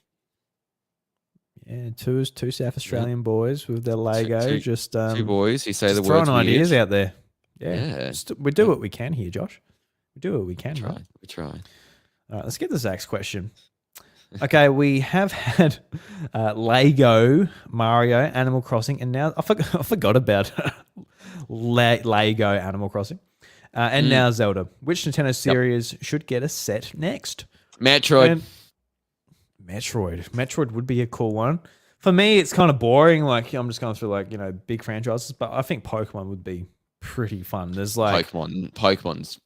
Yeah, two South Australian boys with their Laygo. Two boys who say the throwing words ideas weird. out there. Yeah. We do what we can here, Josh. We do what we can. We try. All right, let's get to Zach's question. Okay, we have had Laygo, Mario, Animal Crossing, and now I forgot about Laygo, Animal Crossing, and now Zelda. Which Nintendo series should get a set next? Metroid. Metroid would be a cool one. For me, it's kind of boring. Like I'm just going through big franchises, but I think Pokemon would be pretty fun. There's Pokemon's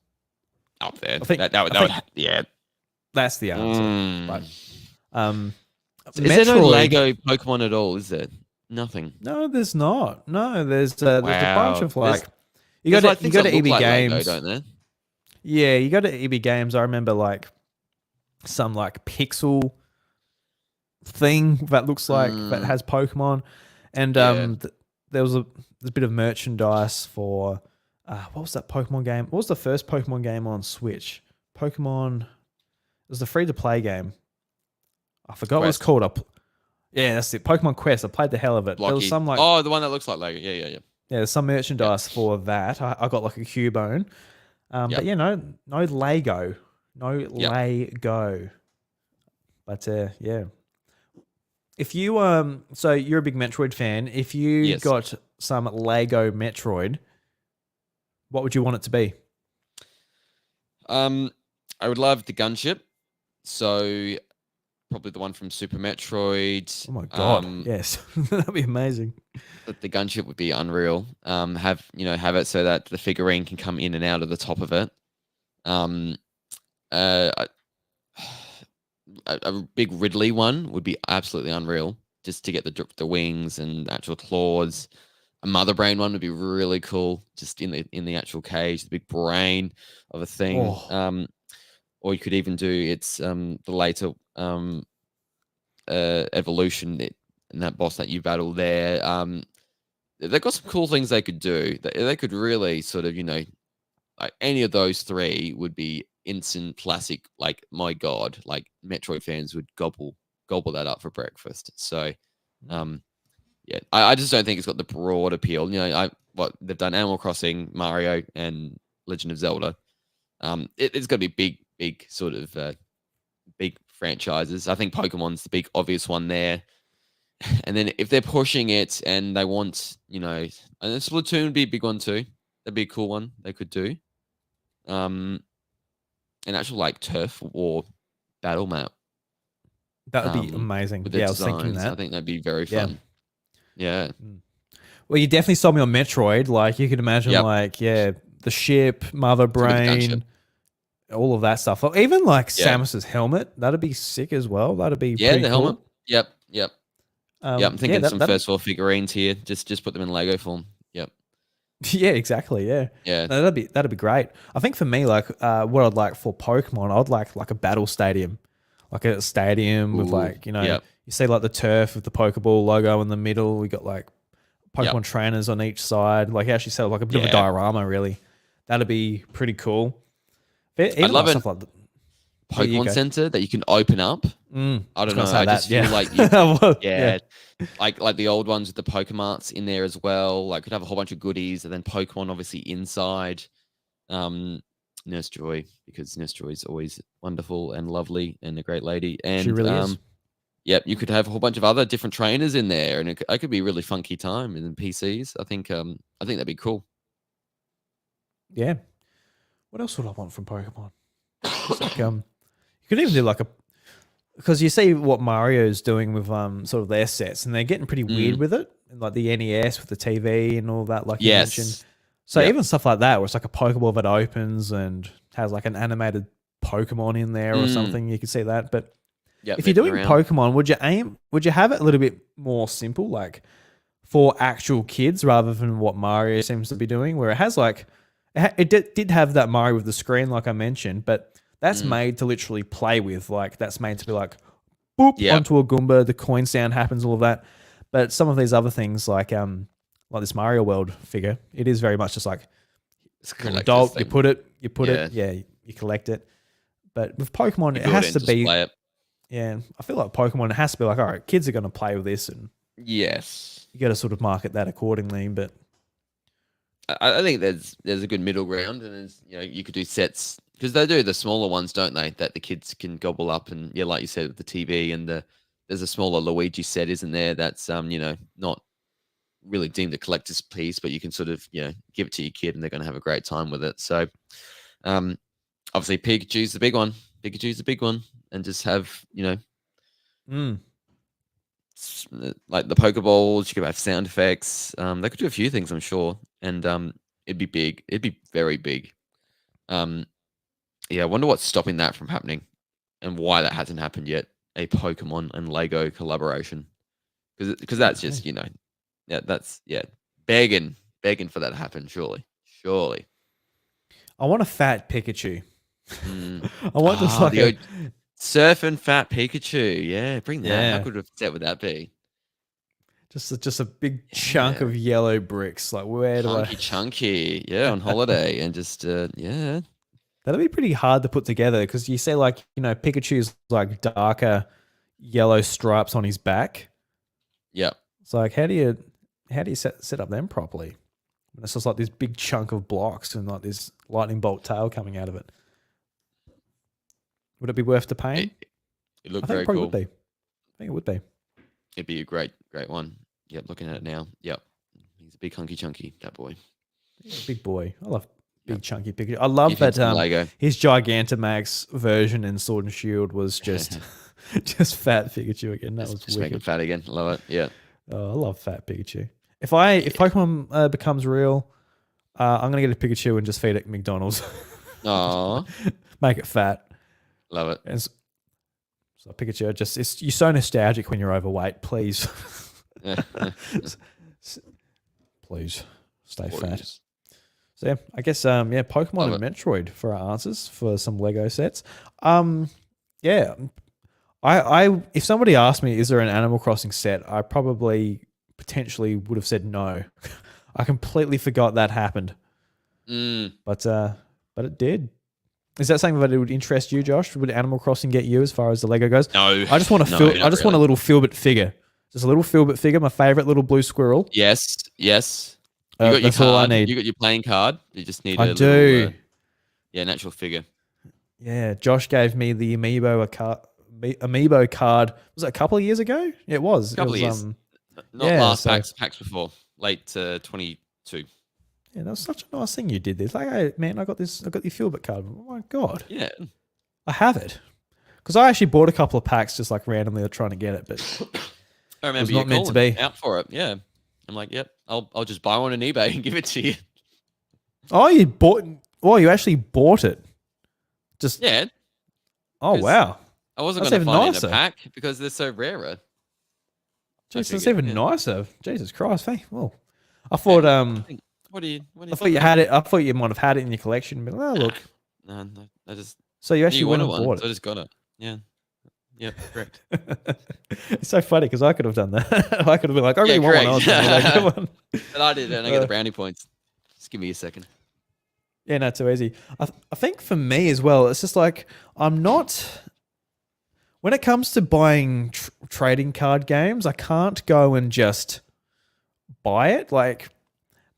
up there. I think yeah. That's the answer. But, is there no Lego Pokemon at all? Is there nothing? No, there's not. No, there's a bunch of you go to EB Games, Lego, don't there? Yeah, you go to EB Games. I remember some pixel thing that looks like that has Pokemon, and there was a bit of merchandise for what was that Pokemon game? What was the first Pokemon game on Switch? Pokemon. It was the free-to-play game. I forgot what it's called. Yeah, that's it. Pokemon Quest. I played the hell of it. Blocky. There was some the one that looks like Lego. Yeah. Yeah, there's some merchandise for that. I got a Cubone. But yeah, no Lego. No Lego. But yeah. If you so you're a big Metroid fan. If you got some Lego Metroid, what would you want it to be? I would love the gunship. So probably the one from Super Metroid. Oh my god! Yes, that'd be amazing. The gunship would be unreal. Have it so that the figurine can come in and out of the top of it. A big Ridley one would be absolutely unreal. Just to get the wings and actual claws. A Mother Brain one would be really cool. Just in the actual cage, the big brain of a thing. Oh. Or you could even do the later evolution and that boss that you battle there. They've got some cool things they could do. They could really sort of, any of those three would be instant classic. Like, my God, Metroid fans would gobble that up for breakfast. So, yeah, I just don't think it's got the broad appeal. They've done Animal Crossing, Mario, and Legend of Zelda. It's got to be big sort of big franchises. I think Pokemon's the big obvious one there. And then if they're pushing it and they want, and then Splatoon would be a big one too. That'd be a cool one they could do. An actual turf war battle map. That would be amazing. Yeah, I was thinking that. I think that'd be very fun. Yeah. Well, you definitely sold me on Metroid. You could imagine the ship, Mother Brain, all of that stuff. Or even Samus's helmet. That'd be sick as well. That'd be pretty the cool. helmet. Yep. I'm thinking some first world figurines here. Just put them in Lego form. Yep. Yeah, exactly. Yeah. Yeah. No, that'd be great. I think for me, what I'd like for Pokemon, I'd like a battle stadium, a stadium with you see the turf with the Pokeball logo in the middle. We got Pokemon trainers on each side. How she said, a bit of a diorama. Really, that'd be pretty cool. I'd love stuff it. Pokemon Center that you can open up. I don't know. I just feel like like the old ones with the Pokemarts in there as well. Could have a whole bunch of goodies, and then Pokemon obviously inside. Nurse Joy, because Nurse Joy is always wonderful and lovely and a great lady. And she really is. Yep, you could have a whole bunch of other different trainers in there, and it could be a really funky time. And then PCs, I think that'd be cool. Yeah. What else would I want from Pokemon? You could even do because you see what Mario's doing with sort of their sets, and they're getting pretty weird with it, and the NES with the TV and all that, you mentioned. So even stuff like that, where it's a Pokeball that opens and has an animated Pokemon in there or something, you could see that. But if you're doing Pokemon, would you have it a little bit more simple, for actual kids rather than what Mario seems to be doing, where it has it did have that Mario with the screen, like I mentioned, but that's made to literally play with. That's made to be boop Yeah. onto a Goomba. The coin sound happens, all of that. But some of these other things, like this Mario World figure, it is very much just like It's a you're an collector's adult. thing. You put it, you collect it. But with Pokemon, You it build has it to and just be, play it. yeah. I feel like Pokemon, it has to be like, all right, kids are going to play with this, and Yes. you got to sort of market that accordingly. But I think there's a good middle ground, and you could do sets because they do the smaller ones, don't they? That the kids can gobble up, and yeah, like you said, with the TV and there's a smaller Luigi set, isn't there? That's not really deemed a collector's piece, but you can sort of give it to your kid, and they're going to have a great time with it. So, um, obviously Pikachu's the big one. Pikachu's the big one, and just have mm, like the Pokeballs. You could have sound effects. They could do a few things, I'm sure, and it'd be big. It'd be very big. Yeah, I wonder what's stopping that from happening, and why that hasn't happened yet. A Pokemon and Lego collaboration, because that's just begging for that to happen. Surely. I want a fat Pikachu. Mm. I want just like the surfing fat Pikachu. Yeah, bring that. Yeah. How good of a set would that be? just a big chunk of yellow bricks. Like where do I? Chunky. Yeah, on holiday and just yeah. That'd be pretty hard to put together because you say like Pikachu's like darker yellow stripes on his back. Yeah. It's like how do you set up them properly? And it's just like this big chunk of blocks and like this lightning bolt tail coming out of it. Would it be worth the pain? It looked I think very it probably cool. would be. I think it would be. It'd be a great one. Yep, looking at it now. Yep. He's a big hunky chunky, that boy. Big boy. I love big chunky Pikachu. I love Give him that some Lego. his Gigantamax version in Sword and Shield was just just fat Pikachu again. That was just make him wicked. fat again. Love it. Yeah. Oh, I love fat Pikachu. If Pokemon becomes real, I'm gonna get a Pikachu and just feed it McDonald's. Aw. Make it fat. Love it. And so Pikachu, you're so nostalgic when you're overweight. Please, please stay fat. So yeah, I guess Pokemon and Metroid for our answers for some Lego sets. Yeah, I if somebody asked me, is there an Animal Crossing set, I probably potentially would have said no. I completely forgot that happened. But it did. Is that something that it would interest you, Josh? Would Animal Crossing get you as far as the Lego goes? No. I just want want a little Filbert figure. Just a little Filbert figure, my favorite little blue squirrel. Yes. You got your that's card. all I need. You got your playing card. You just need I do. An actual figure. Yeah, Josh gave me the Amiibo card. Was it a couple of years ago? Yeah, it was. A couple of years. Not last packs before. Late 22. Yeah, that was such a nice thing you did this. Like, hey, man, I got the Filbert card. Oh my God. Yeah. I have it. Because I actually bought a couple of packs just like randomly trying to get it, but I remember it was not meant to be. Out for it. Yeah. I'm like, yep, I'll just buy one on eBay and give it to you. Oh, you actually bought it. Just yeah. Oh wow. I wasn't going to find it in a pack because they're so rarer. Jeez, that's even nicer. Jesus Christ. Hey, well, I thought what do you I thought you had it. I thought you might have had it in your collection. But look. No, I just. So you actually went and bought it. So I just got it. Yeah. Yep, correct. It's so funny because I could have done that. I could have been like, I really want one. I was like, one. But I did, and I get the brownie points. Just give me a second. Yeah, not too easy. I think for me as well, it's just like I'm not. When it comes to buying trading card games, I can't go and just buy it. Like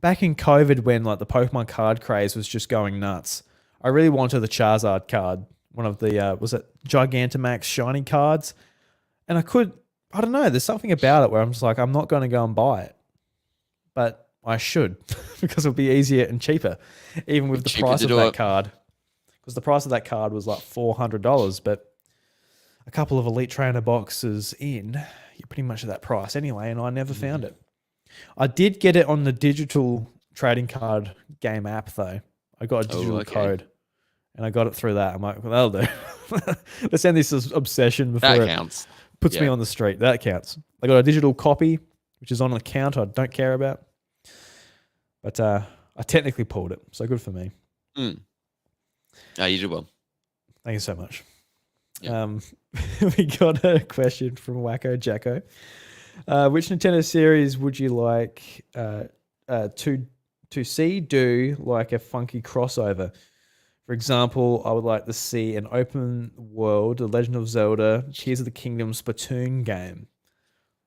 back in COVID, when like the Pokemon card craze was just going nuts, I really wanted the Charizard card. One of the was it Gigantamax shiny cards, and I don't know. There's something about it where I'm just like, I'm not going to go and buy it, but I should because it'll be easier and cheaper, even with the price of that card. Because the price of that card was like $400, but a couple of Elite Trainer boxes in, you're pretty much at that price anyway. And I never found it. I did get it on the digital trading card game app though. I got a digital code. And I got it through that. I'm like, well, that'll do. Let's end this obsession before that counts. Puts me on the street. That counts. I got a digital copy, which is on an account I don't care about. But I technically pulled it, so good for me. You did well. Thank you so much. Yeah. we got a question from Wacko Jacko. Which Nintendo series would you like to see do like a funky crossover? For example, I would like to see an open world, The Legend of Zelda, Tears of the Kingdom, Splatoon game.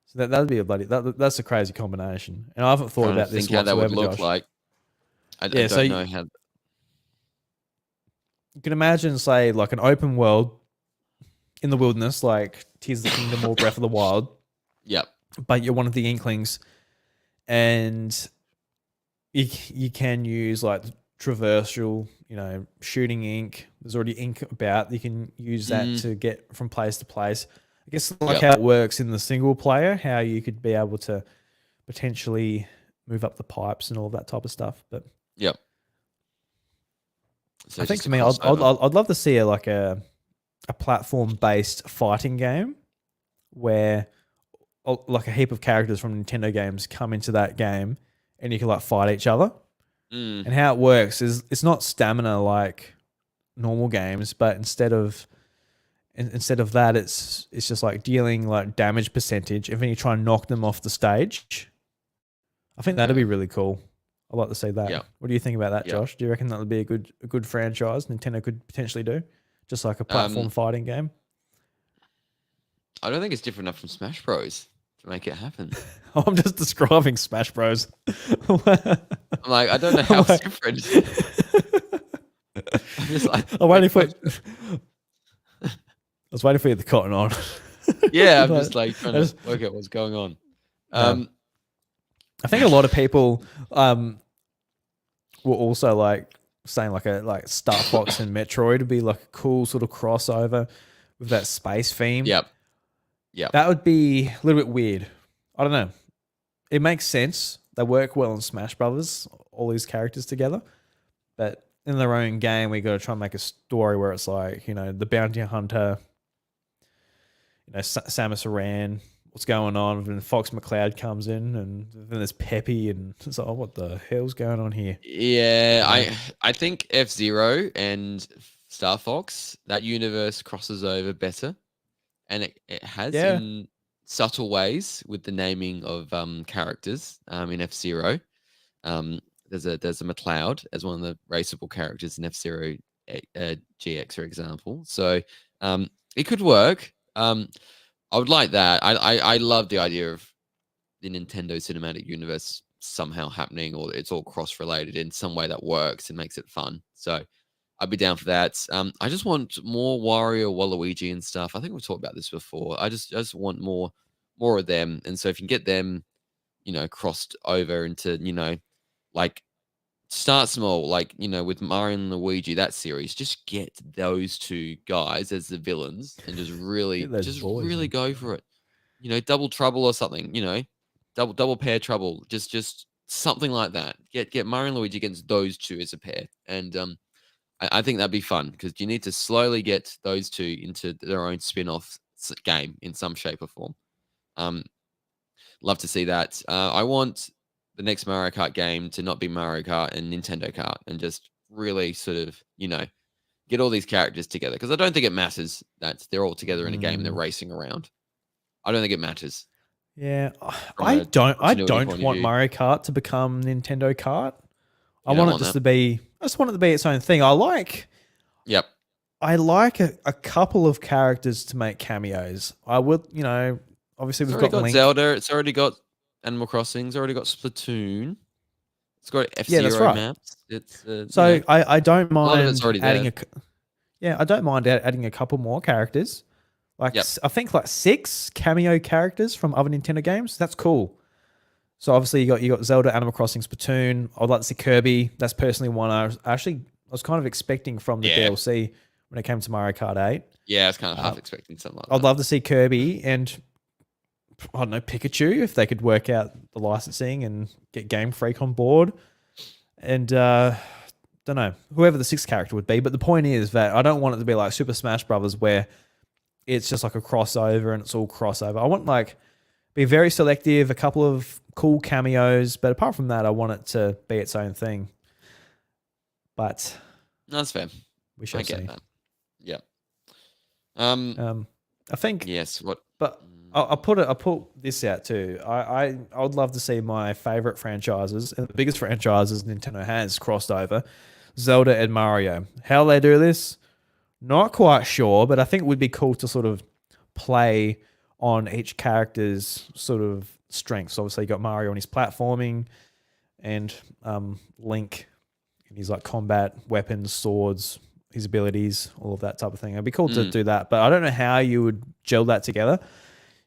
So that'd be a that's a crazy combination. And I haven't thought Trying to about this think how that would whatsoever, look Josh. like. I Yeah, so don't know how. you can imagine, say, like an open world in the wilderness, like Tears of the Kingdom or Breath of the Wild, Yep. but you're one of the Inklings, and you can use like traversal, shooting ink. There's already ink about. You can use that to get from place to place. I guess like how it works in the single player, how you could be able to potentially move up the pipes and all that type of stuff. But Yep. So I think just for a me, crossover. I'd love to see a platform based fighting game where like a heap of characters from Nintendo games come into that game and you can like fight each other. Mm, And how it works is it's not stamina like normal games, but instead of that, it's just like dealing like damage percentage, and then you try and knock them off the stage. I think that'd be really cool. I'd like to see that. yep. What do you think about that, Yep. Josh? Do you reckon that would be a good franchise Nintendo could potentially do, just like a platform Um, fighting game? I don't think it's different enough from Smash Bros. To make it happen. I'm just describing Smash Bros. I'm like, I don't know how I'm it's like, different. I'm just like, I'm waiting for. wait, I was waiting for you to cotton on. yeah, I'm just But like trying I, to just, work out what's going on. yeah. I think a lot of people were also like saying like Star Fox and Metroid would be like a cool sort of crossover with that space theme. Yep. Yep. That would be a little bit weird. I don't know. It makes sense. They work well in Smash Brothers, all these characters together. But in their own game, we got to try and make a story where it's like, the bounty hunter, Samus Aran, what's going on? And then Fox McCloud comes in, and then there's Peppy, and it's like, oh, what the hell's going on here? Yeah, You know? I think F-Zero and Star Fox, that universe crosses over better. And it has Yeah. in subtle ways with the naming of characters in F-Zero. There's a McLeod as one of the raceable characters in F-Zero GX, for example. So it could work. I would like that. I love the idea of the Nintendo Cinematic Universe somehow happening, or it's all cross-related in some way that works and makes it fun. So I'd be down for that. I just want more Wario, Waluigi, and stuff. I think we've talked about this before. I just want more of them. And so if you can get them, crossed over into, like start small, like with Mario and Luigi, that series, just get those two guys as the villains and just Get really, those boys in. go for it. Double trouble or something. Double pair trouble. Just something like that. Get Mario and Luigi against those two as a pair, and I think that'd be fun because you need to slowly get those two into their own spin-off game in some shape or form. Um, love to see that. I want the next Mario Kart game to not be Mario Kart and Nintendo Kart, and just really sort of get all these characters together, because I don't think it matters that they're all together in a game and they're Mm, racing around. I don't think it matters yeah, from a I continuity don't point of want view. Mario Kart to become Nintendo Kart. I You don't want it want just that. to be. I just want it to be its own thing. Yep. I like a couple of characters to make cameos. I would, obviously It's we've already got got Link. Zelda. It's already got Animal Crossing. It's already got Splatoon. It's got Yeah, that's F-Zero right. maps. It's So I don't a lot of it's mind already adding there. yeah, I don't mind adding a couple more characters. Like Yep. I think like 6 cameo characters from other Nintendo games. That's cool. So obviously you got Zelda, Animal Crossing, Splatoon. I'd like to see Kirby. That's personally one I was kind of expecting from the Yeah. DLC when it came to Mario Kart 8. Yeah, I was kind of half Uh, expecting something like I'd that. love to see Kirby and I don't know, Pikachu, if they could work out the licensing and get Game Freak on board. And don't know, whoever the 6th character would be. But the point is that I don't want it to be like Super Smash Brothers where it's just like a crossover and it's all crossover. I want like be very selective, a couple of cool cameos, but apart from that, I want it to be its own thing. But No, that's fair. we shall I get see. that. Yep. Um, I think, Yes. What? but I'll put this out too. I would love to see my favorite franchises and the biggest franchises Nintendo has crossed over, Zelda and Mario. How they do this, not quite sure, but I think it would be cool to sort of play on each character's sort of strengths. Obviously, you got Mario on his platforming, and Link and his like combat, weapons, swords, his abilities, all of that type of thing. It'd be cool to do that, but I don't know how you would gel that together.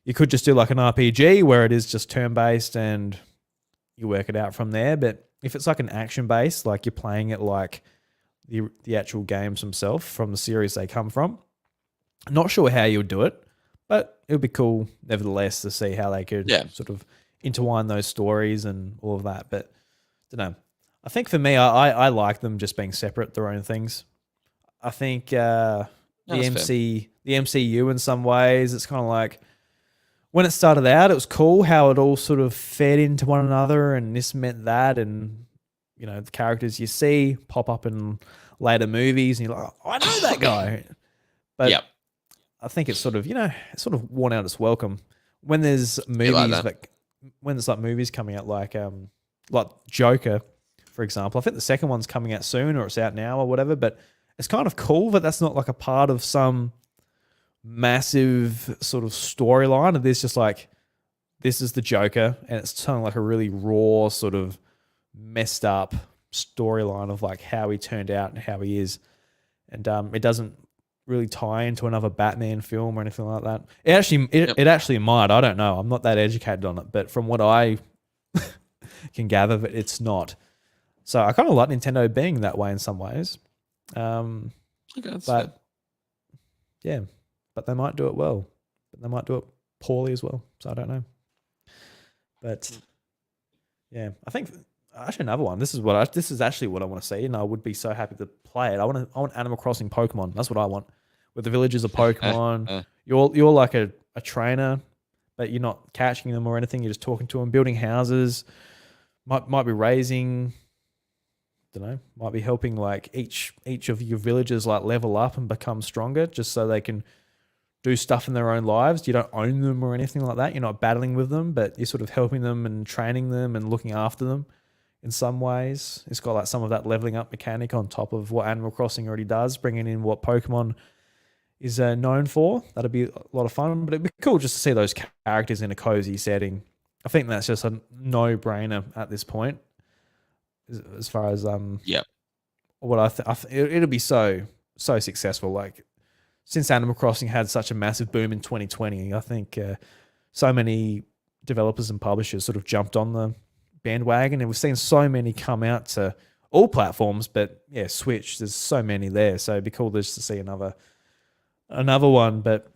You could just do like an RPG where it is just turn based and you work it out from there. But if it's like an action based, like you're playing it like the actual games themselves from the series they come from, not sure how you would do it, but it would be cool nevertheless to see how they could sort of intertwine those stories and all of that. But I don't know. I think for me, I like them just being separate, their own things. I think the MCU in some ways, it's kind of like when it started out, it was cool how it all sort of fed into one another, and this meant that, and you know the characters you see pop up in later movies, and you're like, oh, I know that guy. But I think it's sort of it's sort of worn out its welcome when there's movies when there's like movies coming out like Joker, for example. I think the second one's coming out soon, or it's out now, or whatever. But it's kind of cool that that's not like a part of some massive sort of storyline. There's just like, this is the Joker, and it's telling like a really raw sort of messed up storyline of like how he turned out and how he is. And it doesn't really tie into another Batman film or anything like that. It actually might. I don't know. I'm not that educated on it, but from what I can gather, that it's not. So I kind of like Nintendo being that way in some ways. But yeah, but they might do it well, but they might do it poorly as well. So I don't know. But yeah, I think actually another one. This is actually what I want to see, and I would be so happy to play it. I want Animal Crossing Pokemon. That's what I want. With the villages of Pokemon, you're like a trainer, but you're not catching them or anything. You're just talking to them, building houses. Might be raising. Don't know, might be helping like each of your villagers like level up and become stronger, just so they can do stuff in their own lives. You don't own them or anything like that. You're not battling with them, but you're sort of helping them and training them and looking after them in some ways. It's got like some of that leveling up mechanic on top of what Animal Crossing already does, bringing in what Pokemon is known for. That'd be a lot of fun, but it'd be cool just to see those characters in a cozy setting. I think that's just a no-brainer at this point. As far as what it'll be so successful. Like since Animal Crossing had such a massive boom in 2020, I think so many developers and publishers sort of jumped on the bandwagon, and we've seen so many come out to all platforms. But yeah, Switch, there's so many there, so it'd be cool just to see another one. But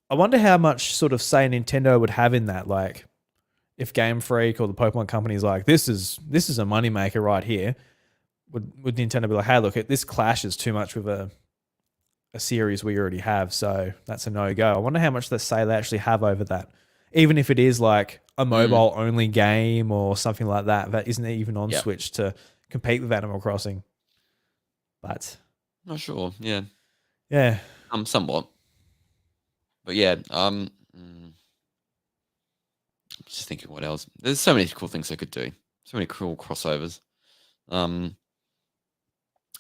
I wonder how much sort of say Nintendo would have in that, like. If Game Freak or the Pokemon company is like, this is a moneymaker right here, would Nintendo be like, hey, look, this clashes too much with a series we already have, so that's a no-go. I wonder how much they say they actually have over that. Even if it is like a mobile-only game or something like that, that isn't even on Switch to compete with Animal Crossing. But... not sure, yeah. Yeah. Somewhat. But yeah, just thinking what else. There's so many cool things they could do. So many cool crossovers.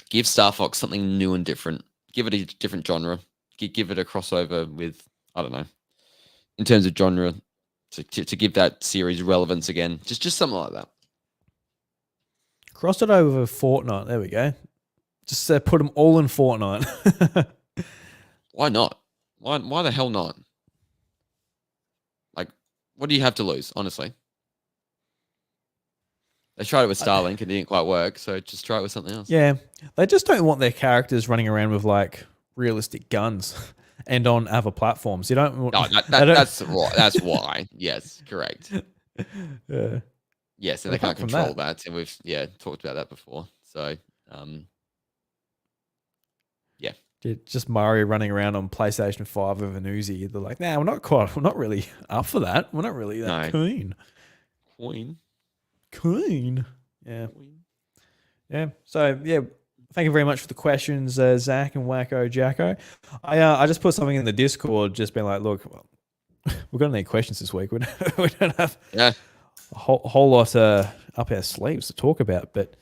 Give Star Fox something new and different. Give it a different genre. Give it a crossover with, I don't know, in terms of genre, to give that series relevance again. Just something like that. Cross it over with Fortnite. There we go. Just put them all in Fortnite. Why not? Why the hell not? Like, what do you have to lose, honestly? They tried it with Starlink and it didn't quite work, so just try it with something else. Yeah. They just don't want their characters running around with like realistic guns and on other platforms. You don't want... No, that's right. That's why. Yes, correct. Yeah. Yes, and they can't control that. And we've talked about that before. So just Mario running around on PlayStation 5 with an Uzi. They're like, nah, we're not really up for that. We're not really that keen. Queen. Yeah. Queen. Yeah. So yeah, thank you very much for the questions, Zach and Wacko Jacko. I just put something in the Discord, just being like, look, we're gonna need questions this week. We don't have a whole lot up our sleeves to talk about, but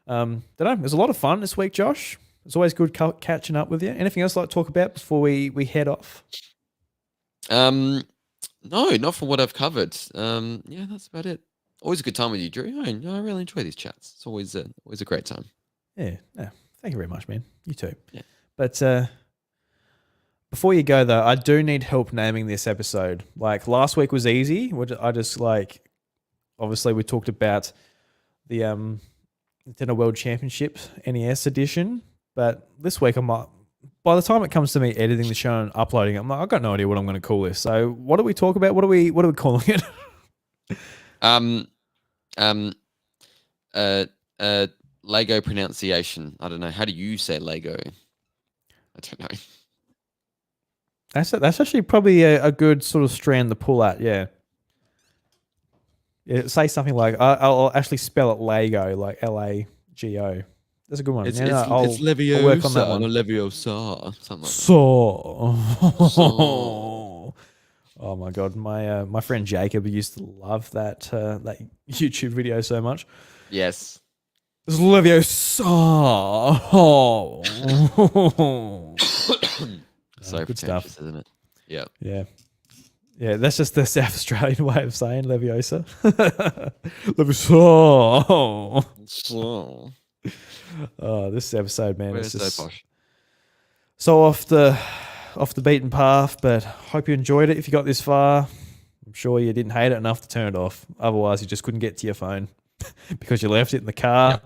don't know. It was a lot of fun this week, Josh. It's always good catching up with you. Anything else you'd like to talk about before we head off? No, not for what I've covered. Yeah, that's about it. Always a good time with you, Drew. I really enjoy these chats. It's always a great time. Yeah. Thank you very much, man. You too. Yeah. But before you go though, I do need help naming this episode. Like last week was easy. I just like, obviously we talked about the Nintendo World Championship NES edition, but this week by the time it comes to me editing the show and uploading it, I'm like, I've got no idea what I'm going to call this. So what do we talk about? What are we calling it? Laygo pronunciation. I don't know. How do you say Laygo? I don't know. That's actually probably a good sort of strand to pull at. Yeah. Yeah, say something like I'll actually spell it Laygo, like Lago. That's a good one. It's I'll Leviosa. work on that one. Leviosa. Something like that. So. Oh my god, my friend Jacob used to love that that YouTube video so much. Yes. It's Leviosa. So good pretentious, stuff, isn't it? Yeah. Yeah, that's just the South Australian way of saying Leviosa. Leviosa. So, Oh, this episode, man, it's just so posh. So off the beaten path, but hope you enjoyed it. If you got this far, I'm sure you didn't hate it enough to turn it off. Otherwise, you just couldn't get to your phone because you left it in the car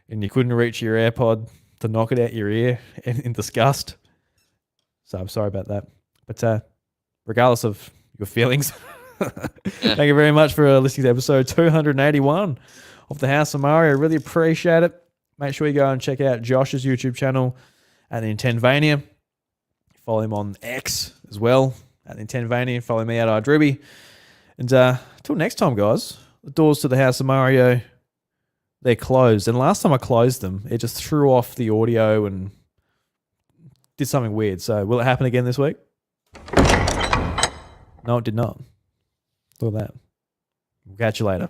and you couldn't reach your AirPod to knock it out your ear in disgust. So I'm sorry about that. But regardless of your feelings, thank you very much for listening to episode 281 of The House of Mario. Really appreciate it. Make sure you go and check out Josh's YouTube channel at Nintendvania. Follow him on X as well at Nintendvania. Follow me at iDruby. And until next time, guys, the doors to the House of Mario, they're closed. And last time I closed them, it just threw off the audio and did something weird. So will it happen again this week? No, it did not. Look at that. We'll catch you later.